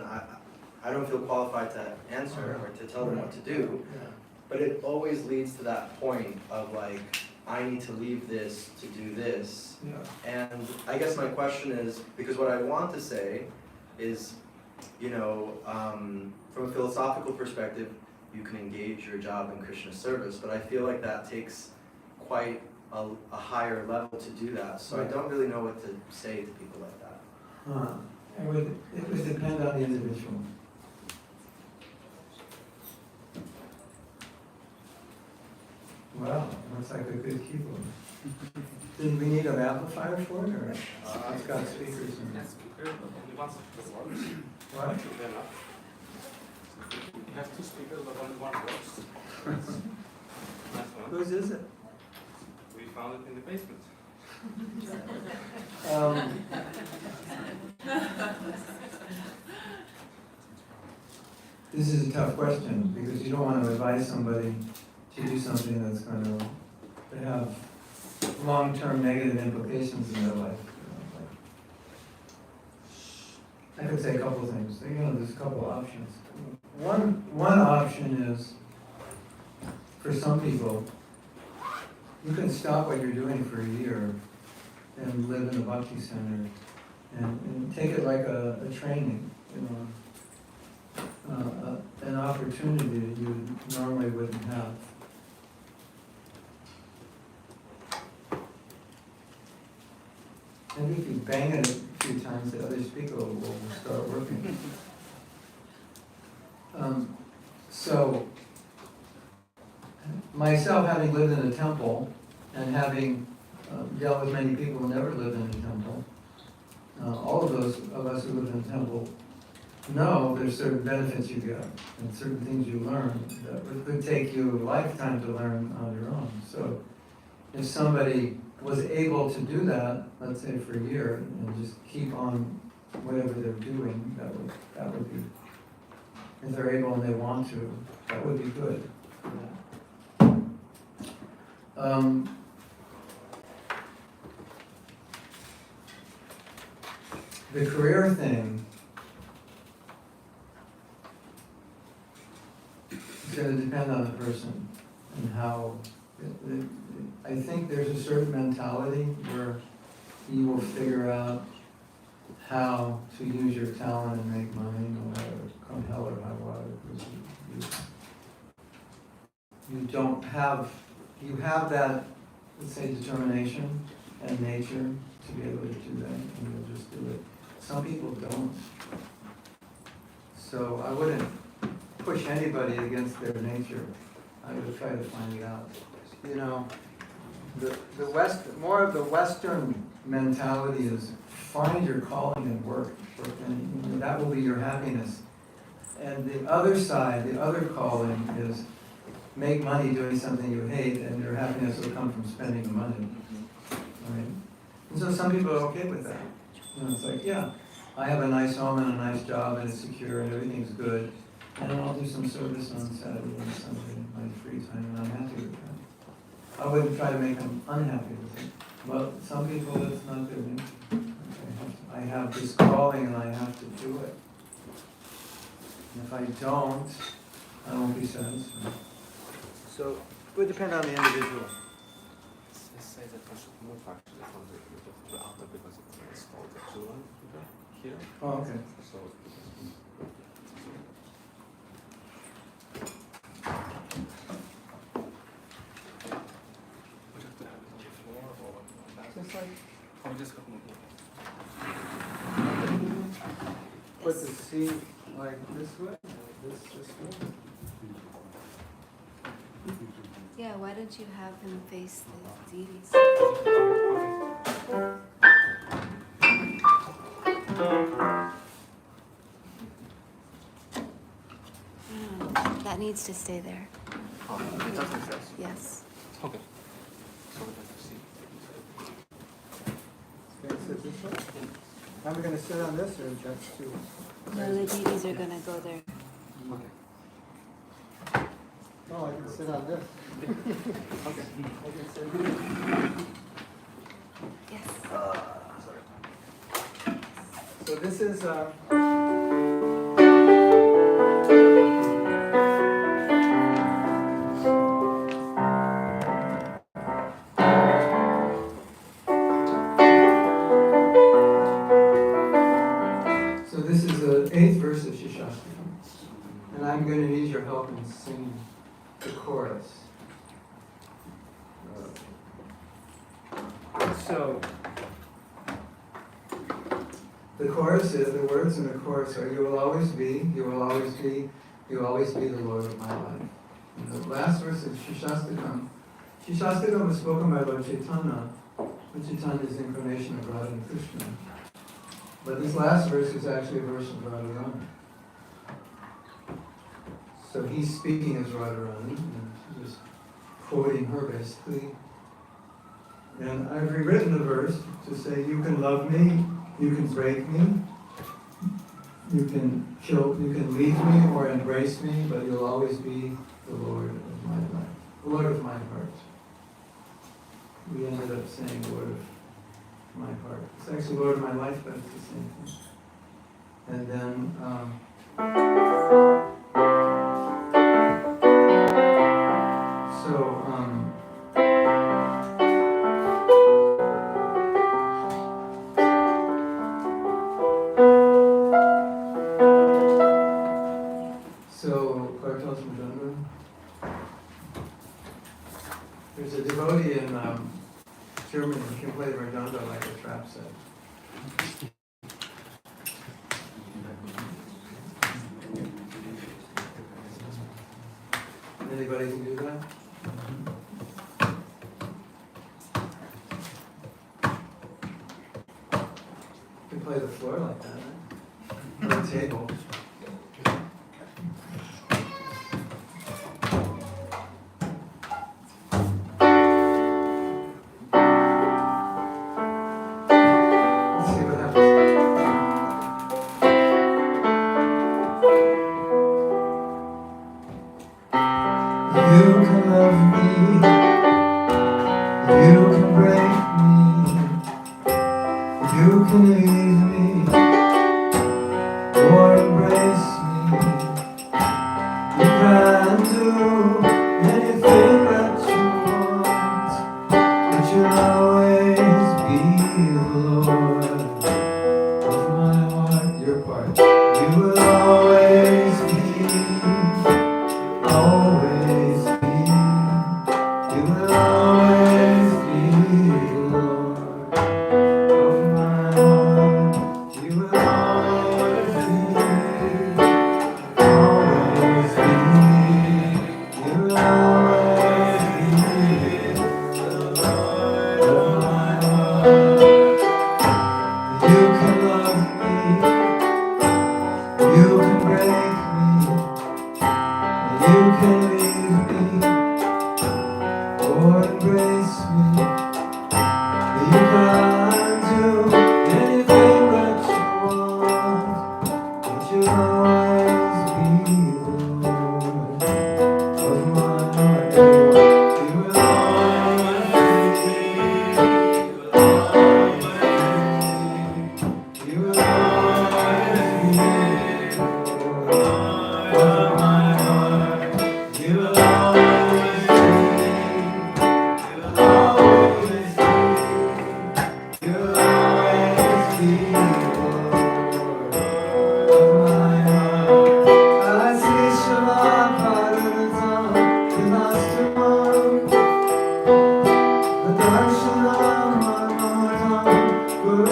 I don't feel qualified to answer or to tell them what to do. But it always leads to that point of like, I need to leave this to do this. Yeah. And I guess my question is, because what I want to say is, you know, from a philosophical perspective, you can engage your job in Krishna service, but I feel like that takes quite a higher level to do that. So I don't really know what to say to people like that. It would depend on the individual. Wow, looks like a good keyboard. Did we need an amplifier for it, or it's got speakers in it? What? You have 2 speakers, but only one works. Nice one. Whose is it? We found it in the basement. This is a tough question, because you don't want to advise somebody to do something that's going to have long-term negative implications in their life. I could say a couple of things. You know, there's a couple of options. One option is, for some people, you can stop what you're doing for a year and live in a Bhakti Center and take it like a training, you know, an opportunity that you normally wouldn't have. Maybe if you bang it a few times, the other speaker will start working. So, myself having lived in a temple and having dealt with many people who never lived in a temple, all of those of us who live in a temple know there's certain benefits you get and certain things you learn that would take you a lifetime to learn on your own. So, if somebody was able to do that, let's say for a year, and just keep on whatever they're doing, that would be, if they're able and they want to, that would be good. The career thing is going to depend on the person and how. I think there's a certain mentality where you will figure out how to use your talent and make money, no matter come hell or high water, because you have that, let's say, determination and nature to be able to do that, and you'll just do it. Some people don't. So I wouldn't push anybody against their nature. I would try to find it out. You know, more of the Western mentality is find your calling and work, and that will be your happiness. And the other side, the other calling is make money doing something you hate, and your happiness will come from spending the money. Right? And so some people are okay with that. You know, it's like, yeah, I have a nice home and a nice job and it's secure and everything's good, And then I'll do some service on Saturday and Sunday in my free time, and I'm happy with that. I wouldn't try to make them unhappy with it. Well, some people, that's not their nature. I have this calling and I have to do it. And if I don't, I won't be satisfied. So it would depend on the individual. It says that I should move actually from the altar because it's installed the children here. Oh, okay. So we have to have it on the floor or on that. Just like, Or we just have to move it. put the seat like this way, this way. Yeah, why don't you have him face the deities? That needs to stay there. Oh, it doesn't say. Yes. Okay. So we have to see. Gonna sit this way? Am I gonna sit on this or that's too? No, the deities are gonna go there. Okay. Oh, I can sit on this. Okay. Yes. So this is, So this is the 8th verse of Shishastakam. And I'm going to need your help in singing the chorus. so, The chorus is, the words in the chorus are, you will always be, you will always be, you will always be the Lord of my life. And the last verse is Shishastakam. Shishastakam was spoken by Lord Chaitanya. Lord Chaitanya is the incarnation of Radha and Krishna. But this last verse is actually a verse of Radharani. So he's speaking as Radharani, and just quoting her basically. And I've rewritten the verse to say, you can love me, you can break me, you can kill, you can leave me or embrace me, but you'll always be the Lord of my life, the Lord of my heart. We ended up saying Lord of my heart. It's actually Lord of my life, but it's the same thing. And then, Kartos Madanda. There's a devotee in Germany who can play the Madanda like a trap set. Anybody can do that? You can play the floor like that, right? Or a table. Let's see what happens. You can love me, you can break me, you can leave me, or embrace me. You can do anything that you want, but you'll always be the Lord of my heart. Your part. You will always be. Always be, you will always be the Lord of my heart. You will So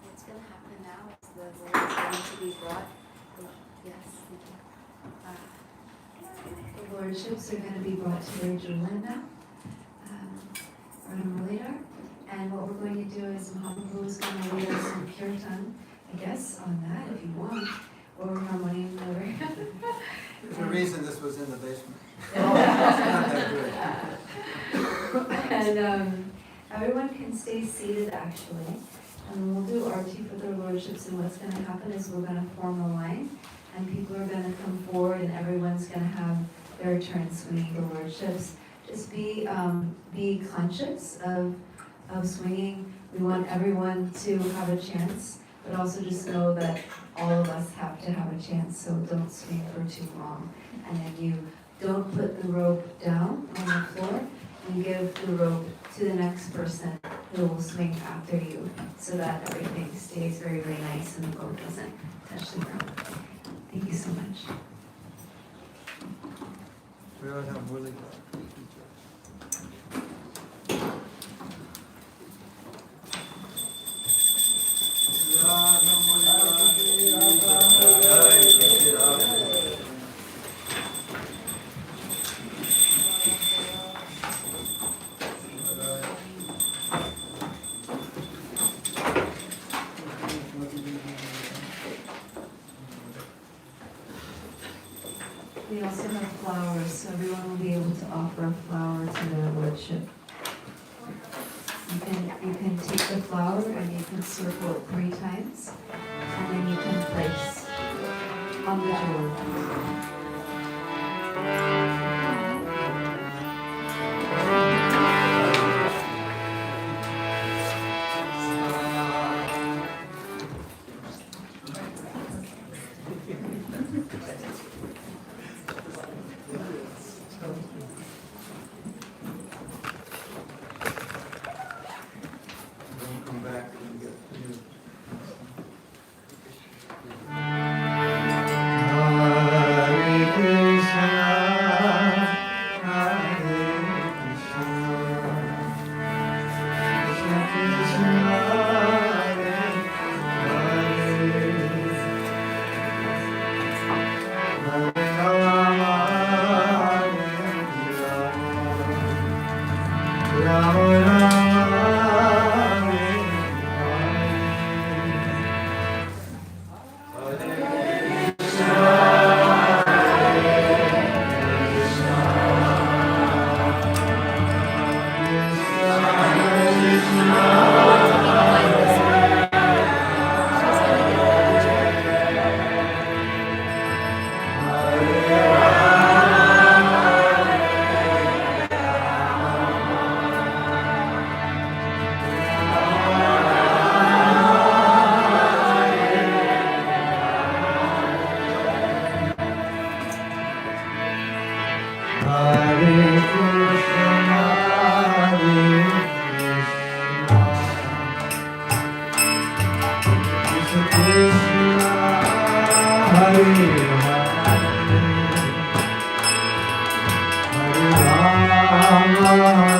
what's going to happen now is the Lord is going to be brought. Yes, the Lordships are going to be brought to their Julan now, later. And what we're going to do is Mahatma is going to lead us in kirtan, I guess, on that if you want, or harmonium, whatever. There's a reason this was in the basement. And everyone can stay seated actually. And we'll do arti for their lordships, and what's going to happen is we're going to form a line, and people are going to come forward, and everyone's going to have their turn swinging the lordships. Just be conscious of swinging. We want everyone to have a chance, but also just know that all of us have to have a chance, so don't swing for too long. And then you don't put the rope down on the floor, and give the rope to the next person who will swing after you, so that everything stays very, very nice and the rope doesn't touch the ground. Thank you so much. We all have really to offer a flower to their lordship. You can take the flower and you can circle it 3 times, and then you can place on the jewel. Don't come back and get you. Hare Krishna, Hare Krishna, Krishna Krishna, Hare Hare, Hare Rama, Hare Rama, Rama Rama, Hare Krishna, Hare Krishna, Krishna Krishna, Hare Hare, Hare Rama,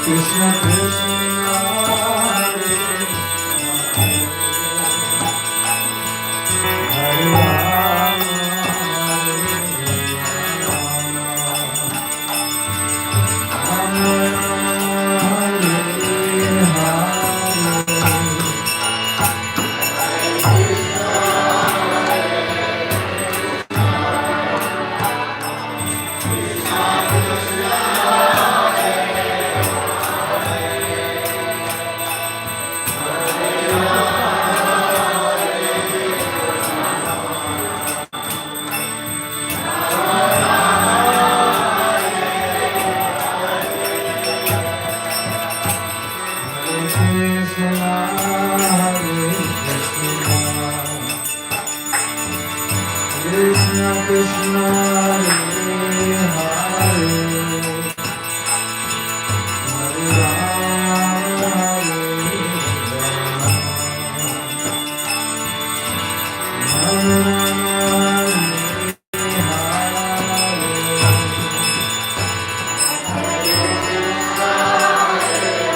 Krishna Krishna, Hare Rama, Hare Krishna Krishna, Hare Hare, Hare Rama, Hare Rama,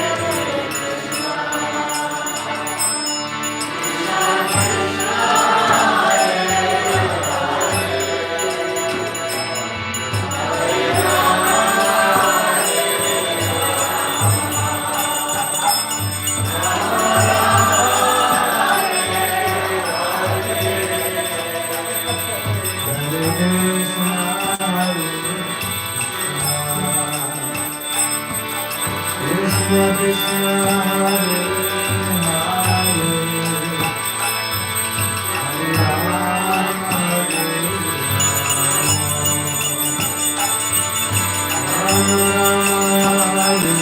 Krishna Krishna, Hare Hare, Hare Rama, Rama Rama, Hare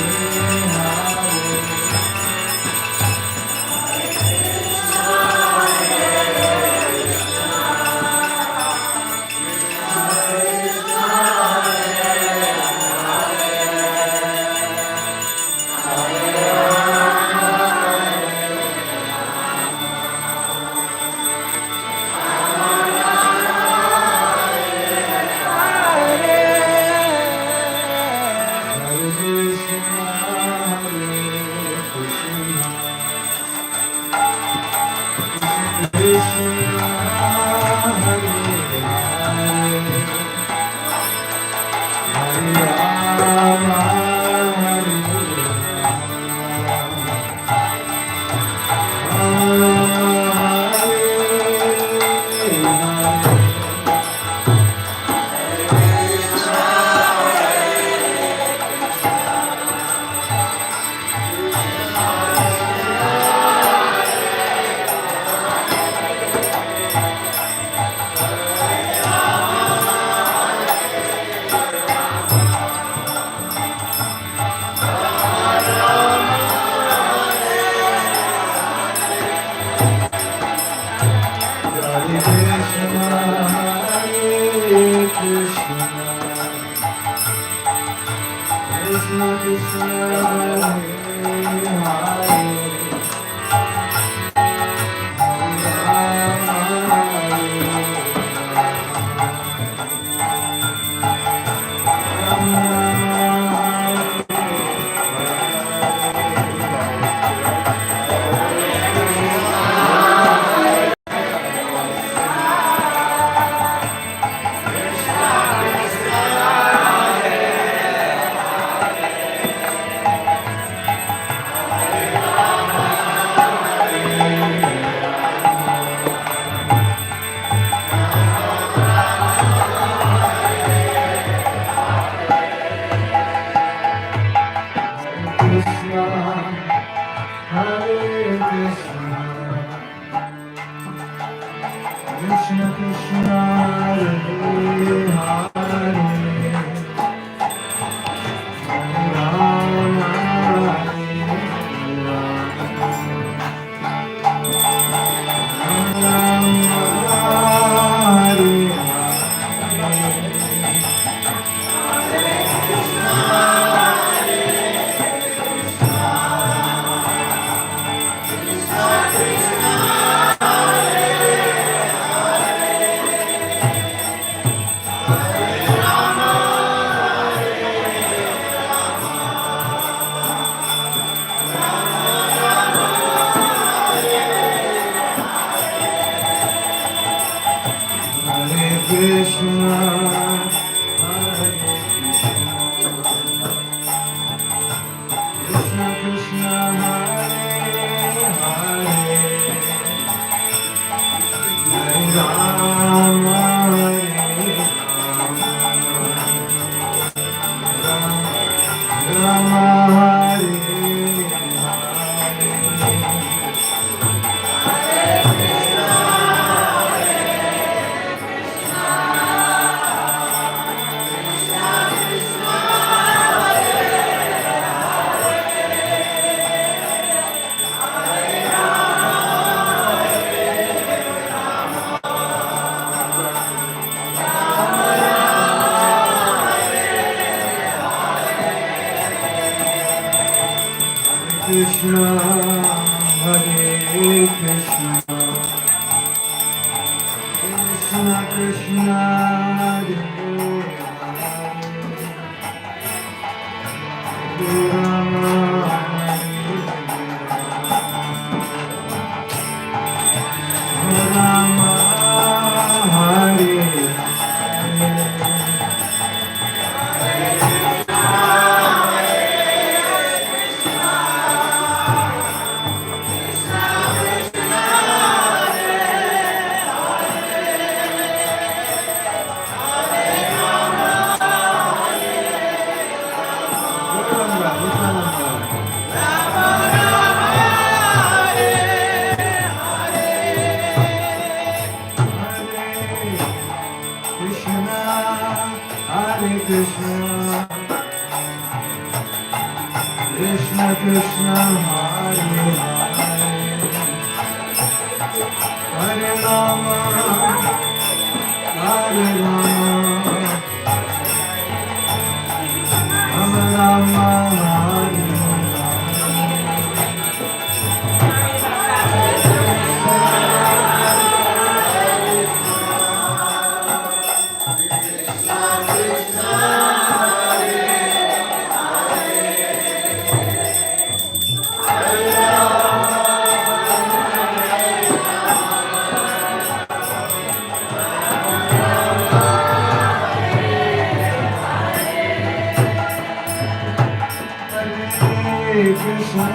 Krishna,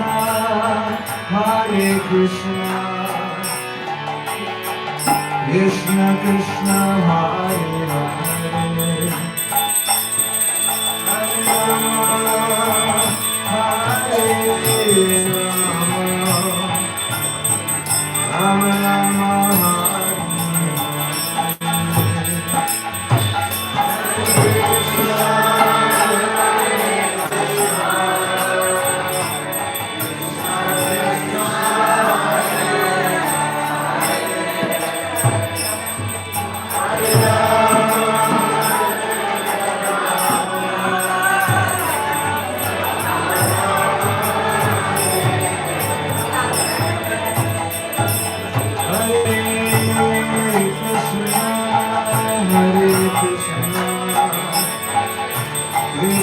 Hare Krishna, Krishna Krishna, Hare Hare, Hare Rama, Hare Rama, Rama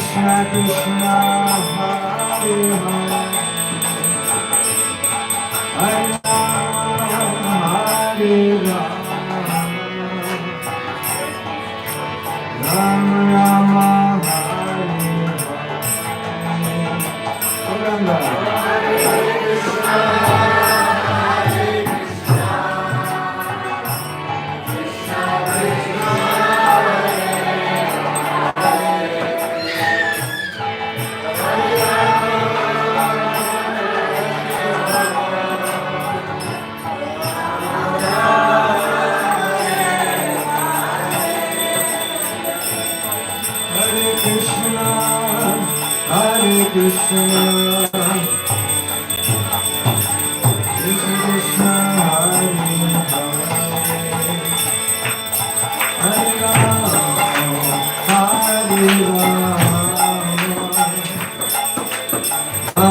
Krishna Krishna, Hare Hare, Hare Rama, Hare Rama,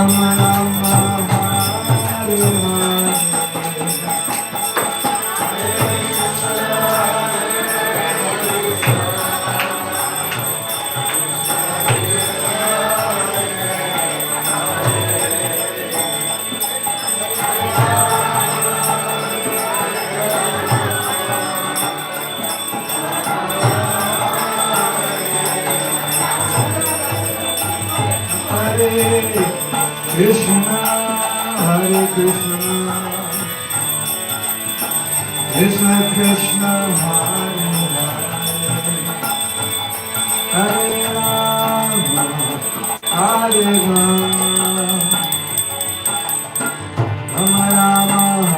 Rama Rama, Hare Krishna, Hare Krishna, Krishna Krishna, Hare Hare, Hare Rama, Hare Rama, Rama Rama, Hare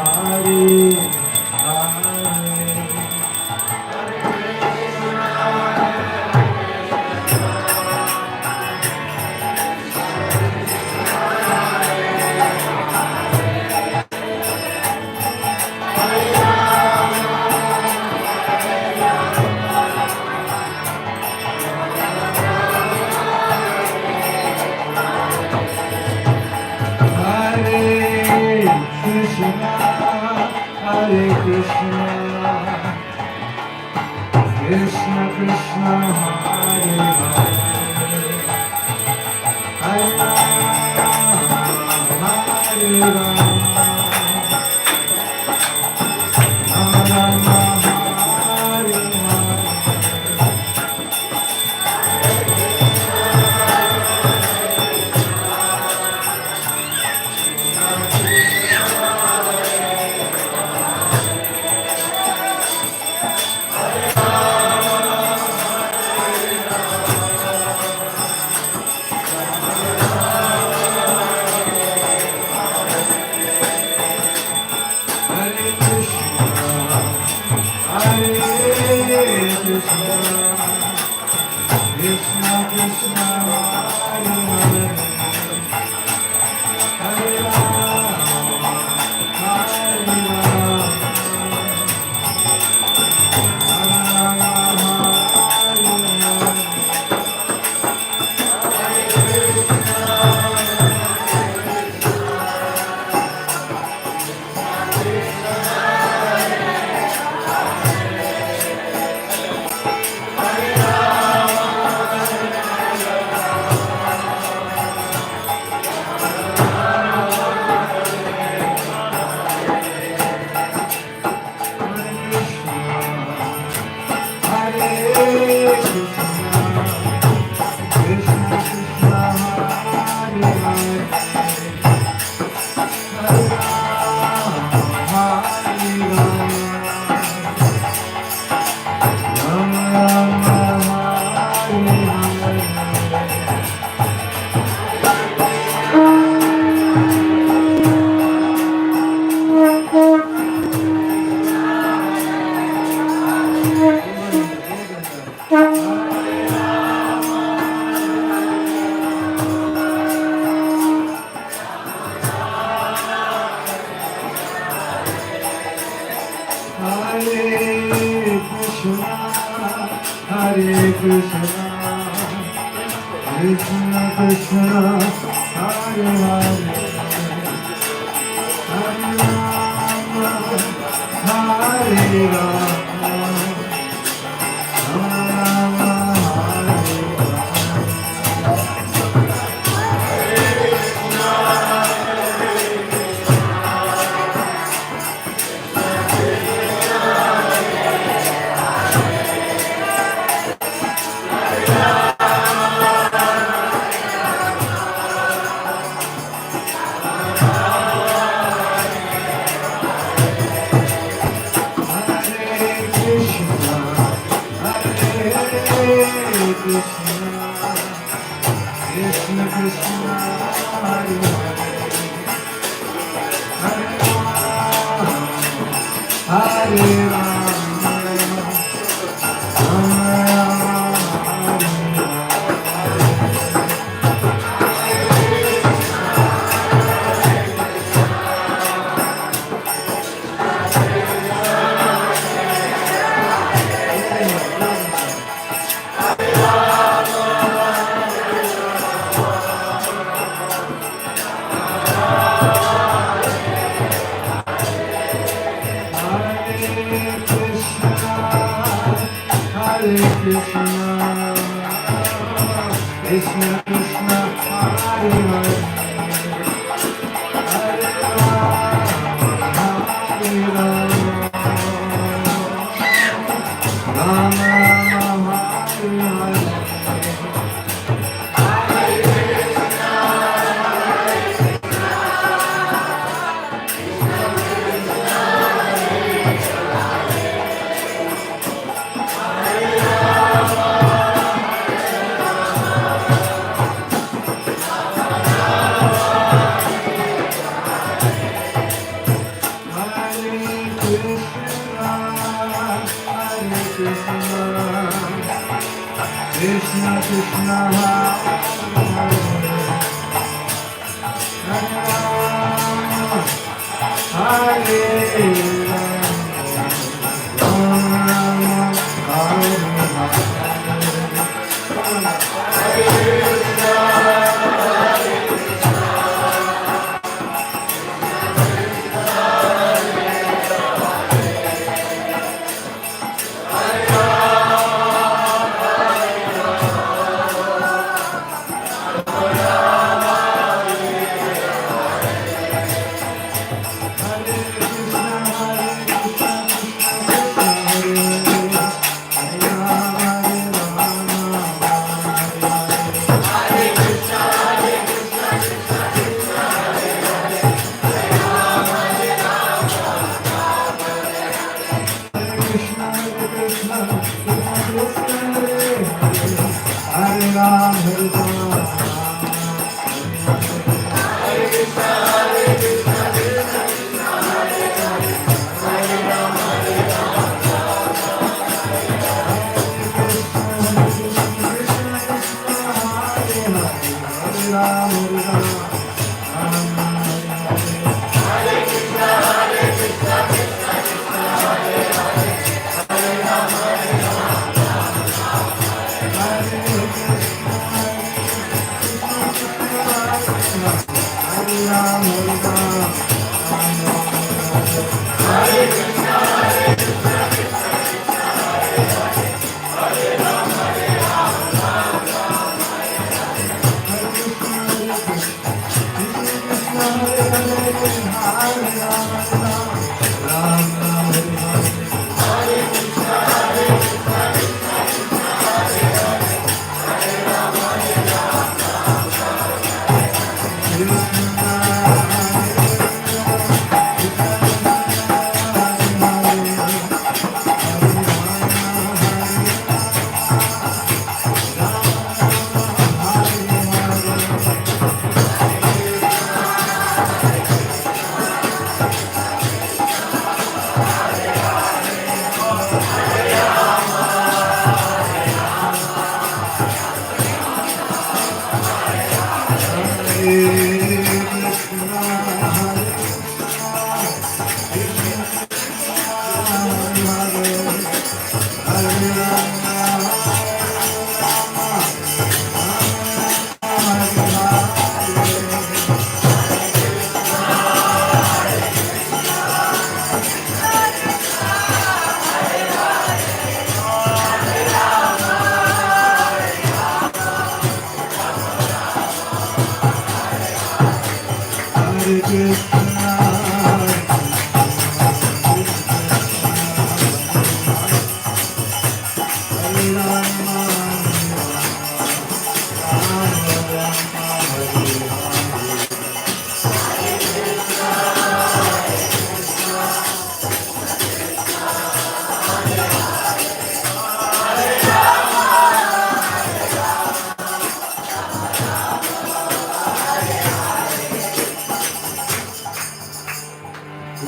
Krishna, Hare Krishna, Krishna Krishna, Hare Hare, Hare Rama, Hare Rama, Rama Rama, Hare Krishna Krishna, Hare Hare, Hare Rama, Hare Rama, Rama Rama, Hare Krishna Krishna Hare Hare Hare Rama Hare Rama Rama Hare Krishna Krishna Hare Hare Hare Rama Rama Hare Krishna Krishna Krishna Hare Hare Hare Rama Hare Rama Rama Hare Krishna Krishna Hare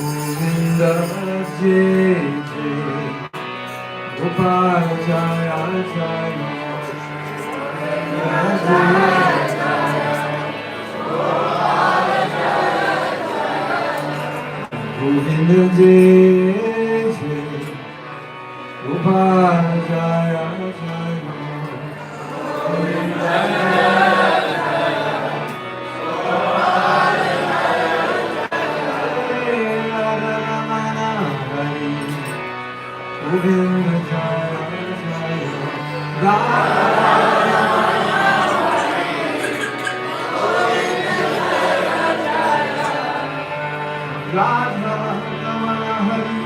Govinda Jai Jai Gopal Jaya Jaya Govinda Jai Jai Gopal Jaya Jaya Govinda Jaya Jaya Radha Ramana Hari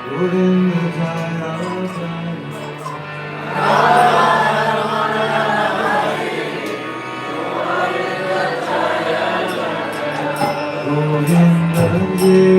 Govinda Jaya Jaya Govinda Jai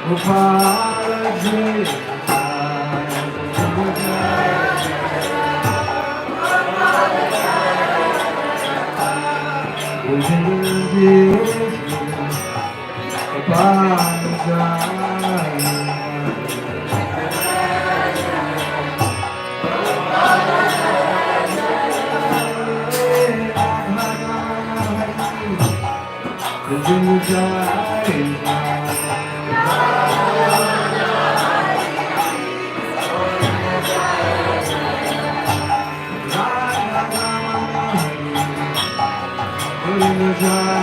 Gopal Jaya Govinda Jai Gopal Govinda Jai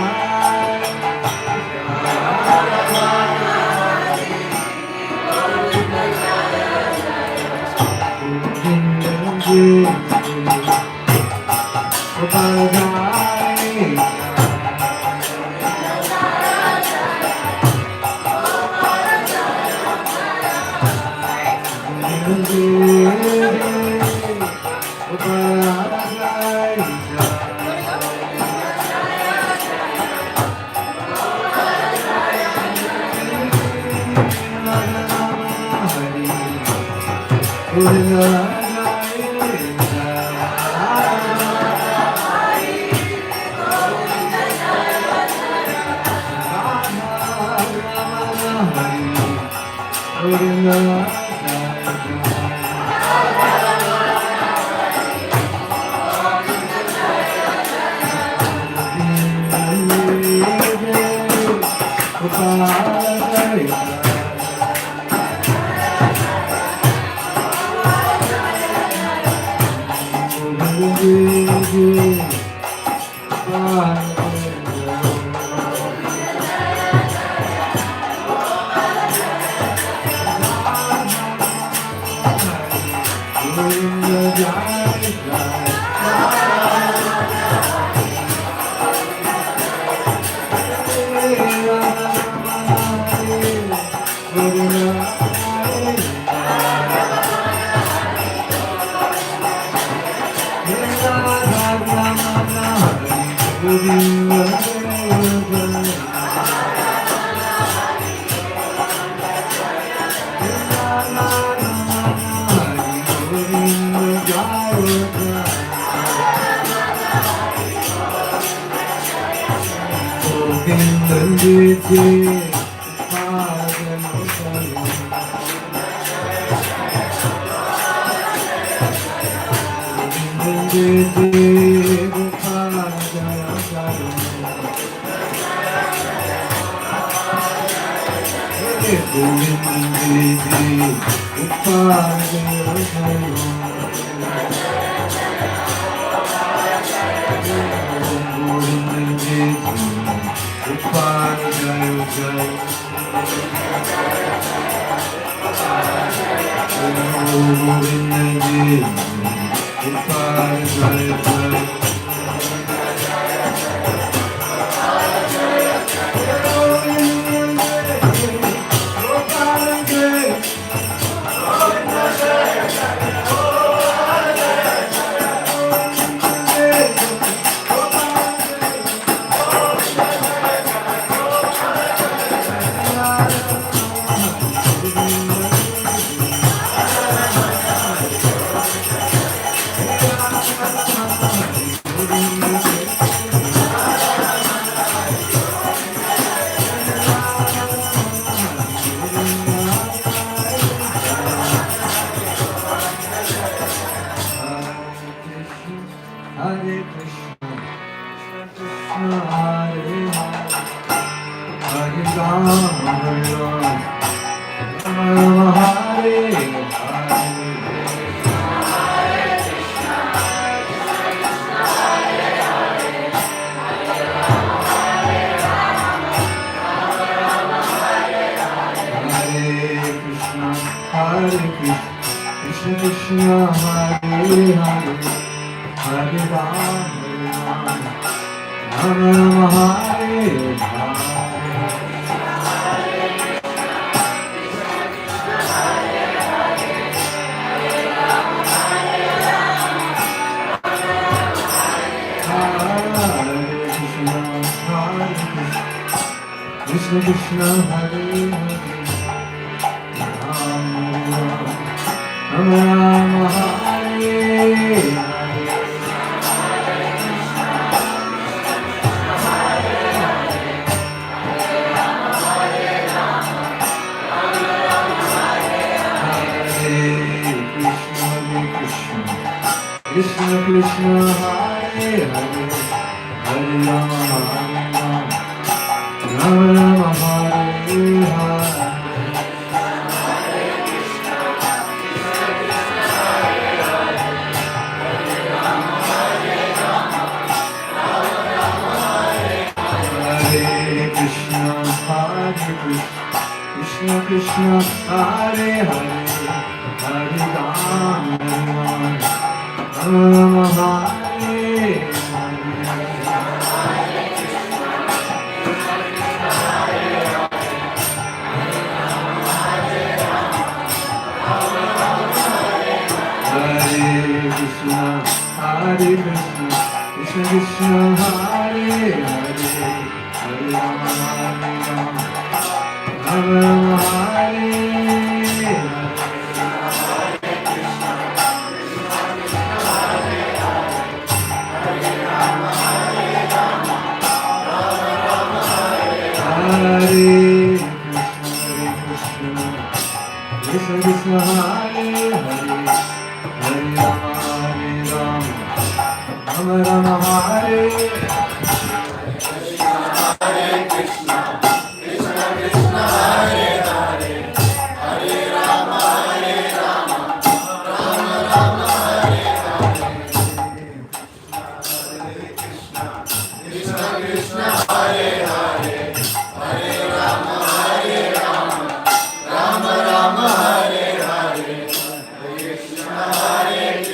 Hare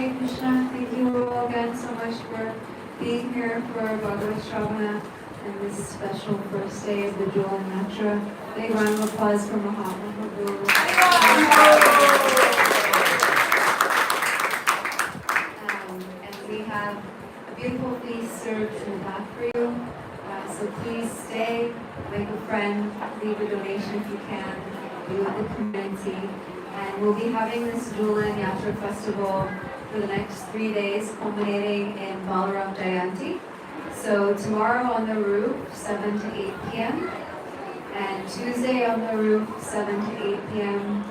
Hare Krishna. Thank you all again so much for being here for Bhagavata Sravana and this special first day of the Jewel and Netra. Big round of applause for Mahatma. And we have a beautiful feast served in the back for you. So please stay, make a friend, leave a donation if you can, be with the community. And we'll be having this Jewel and Yatra Festival for the next 3 days, culminating in Balaram Jayanti. So tomorrow on the roof, 7 to 8 p.m. And Tuesday on the roof, 7 to 8 p.m.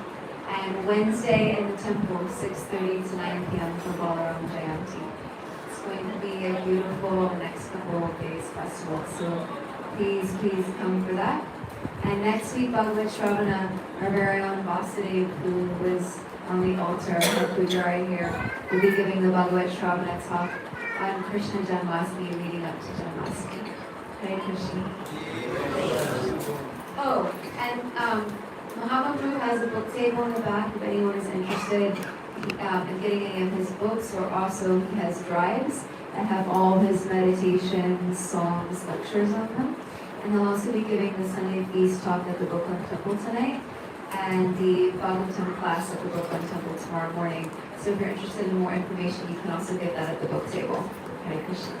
And Wednesday in the temple, 6:30 to 9 p.m. for Balaram Jayanti. It's going to be a beautiful next couple of days festival. So please come for that. And next week, Bhagavata Sravana, our very own Vasudev, who was on the altar, her Pujari here, will be giving the Bhagavata Sravana talk on Krishna Janmashtami leading up to Janmashtami. Hare Krishna. Oh, and Mahatma has a book table in the back if anyone is interested in getting any of his books, or also he has drives that have all his meditations, songs, lectures on them. And he'll also be giving the Sunday Feast talk at the Brooklyn Temple tonight, and the Bhagavatam class at the Brooklyn Temple tomorrow morning. So if you're interested in more information, you can also get that at the book table. Hare Krishna.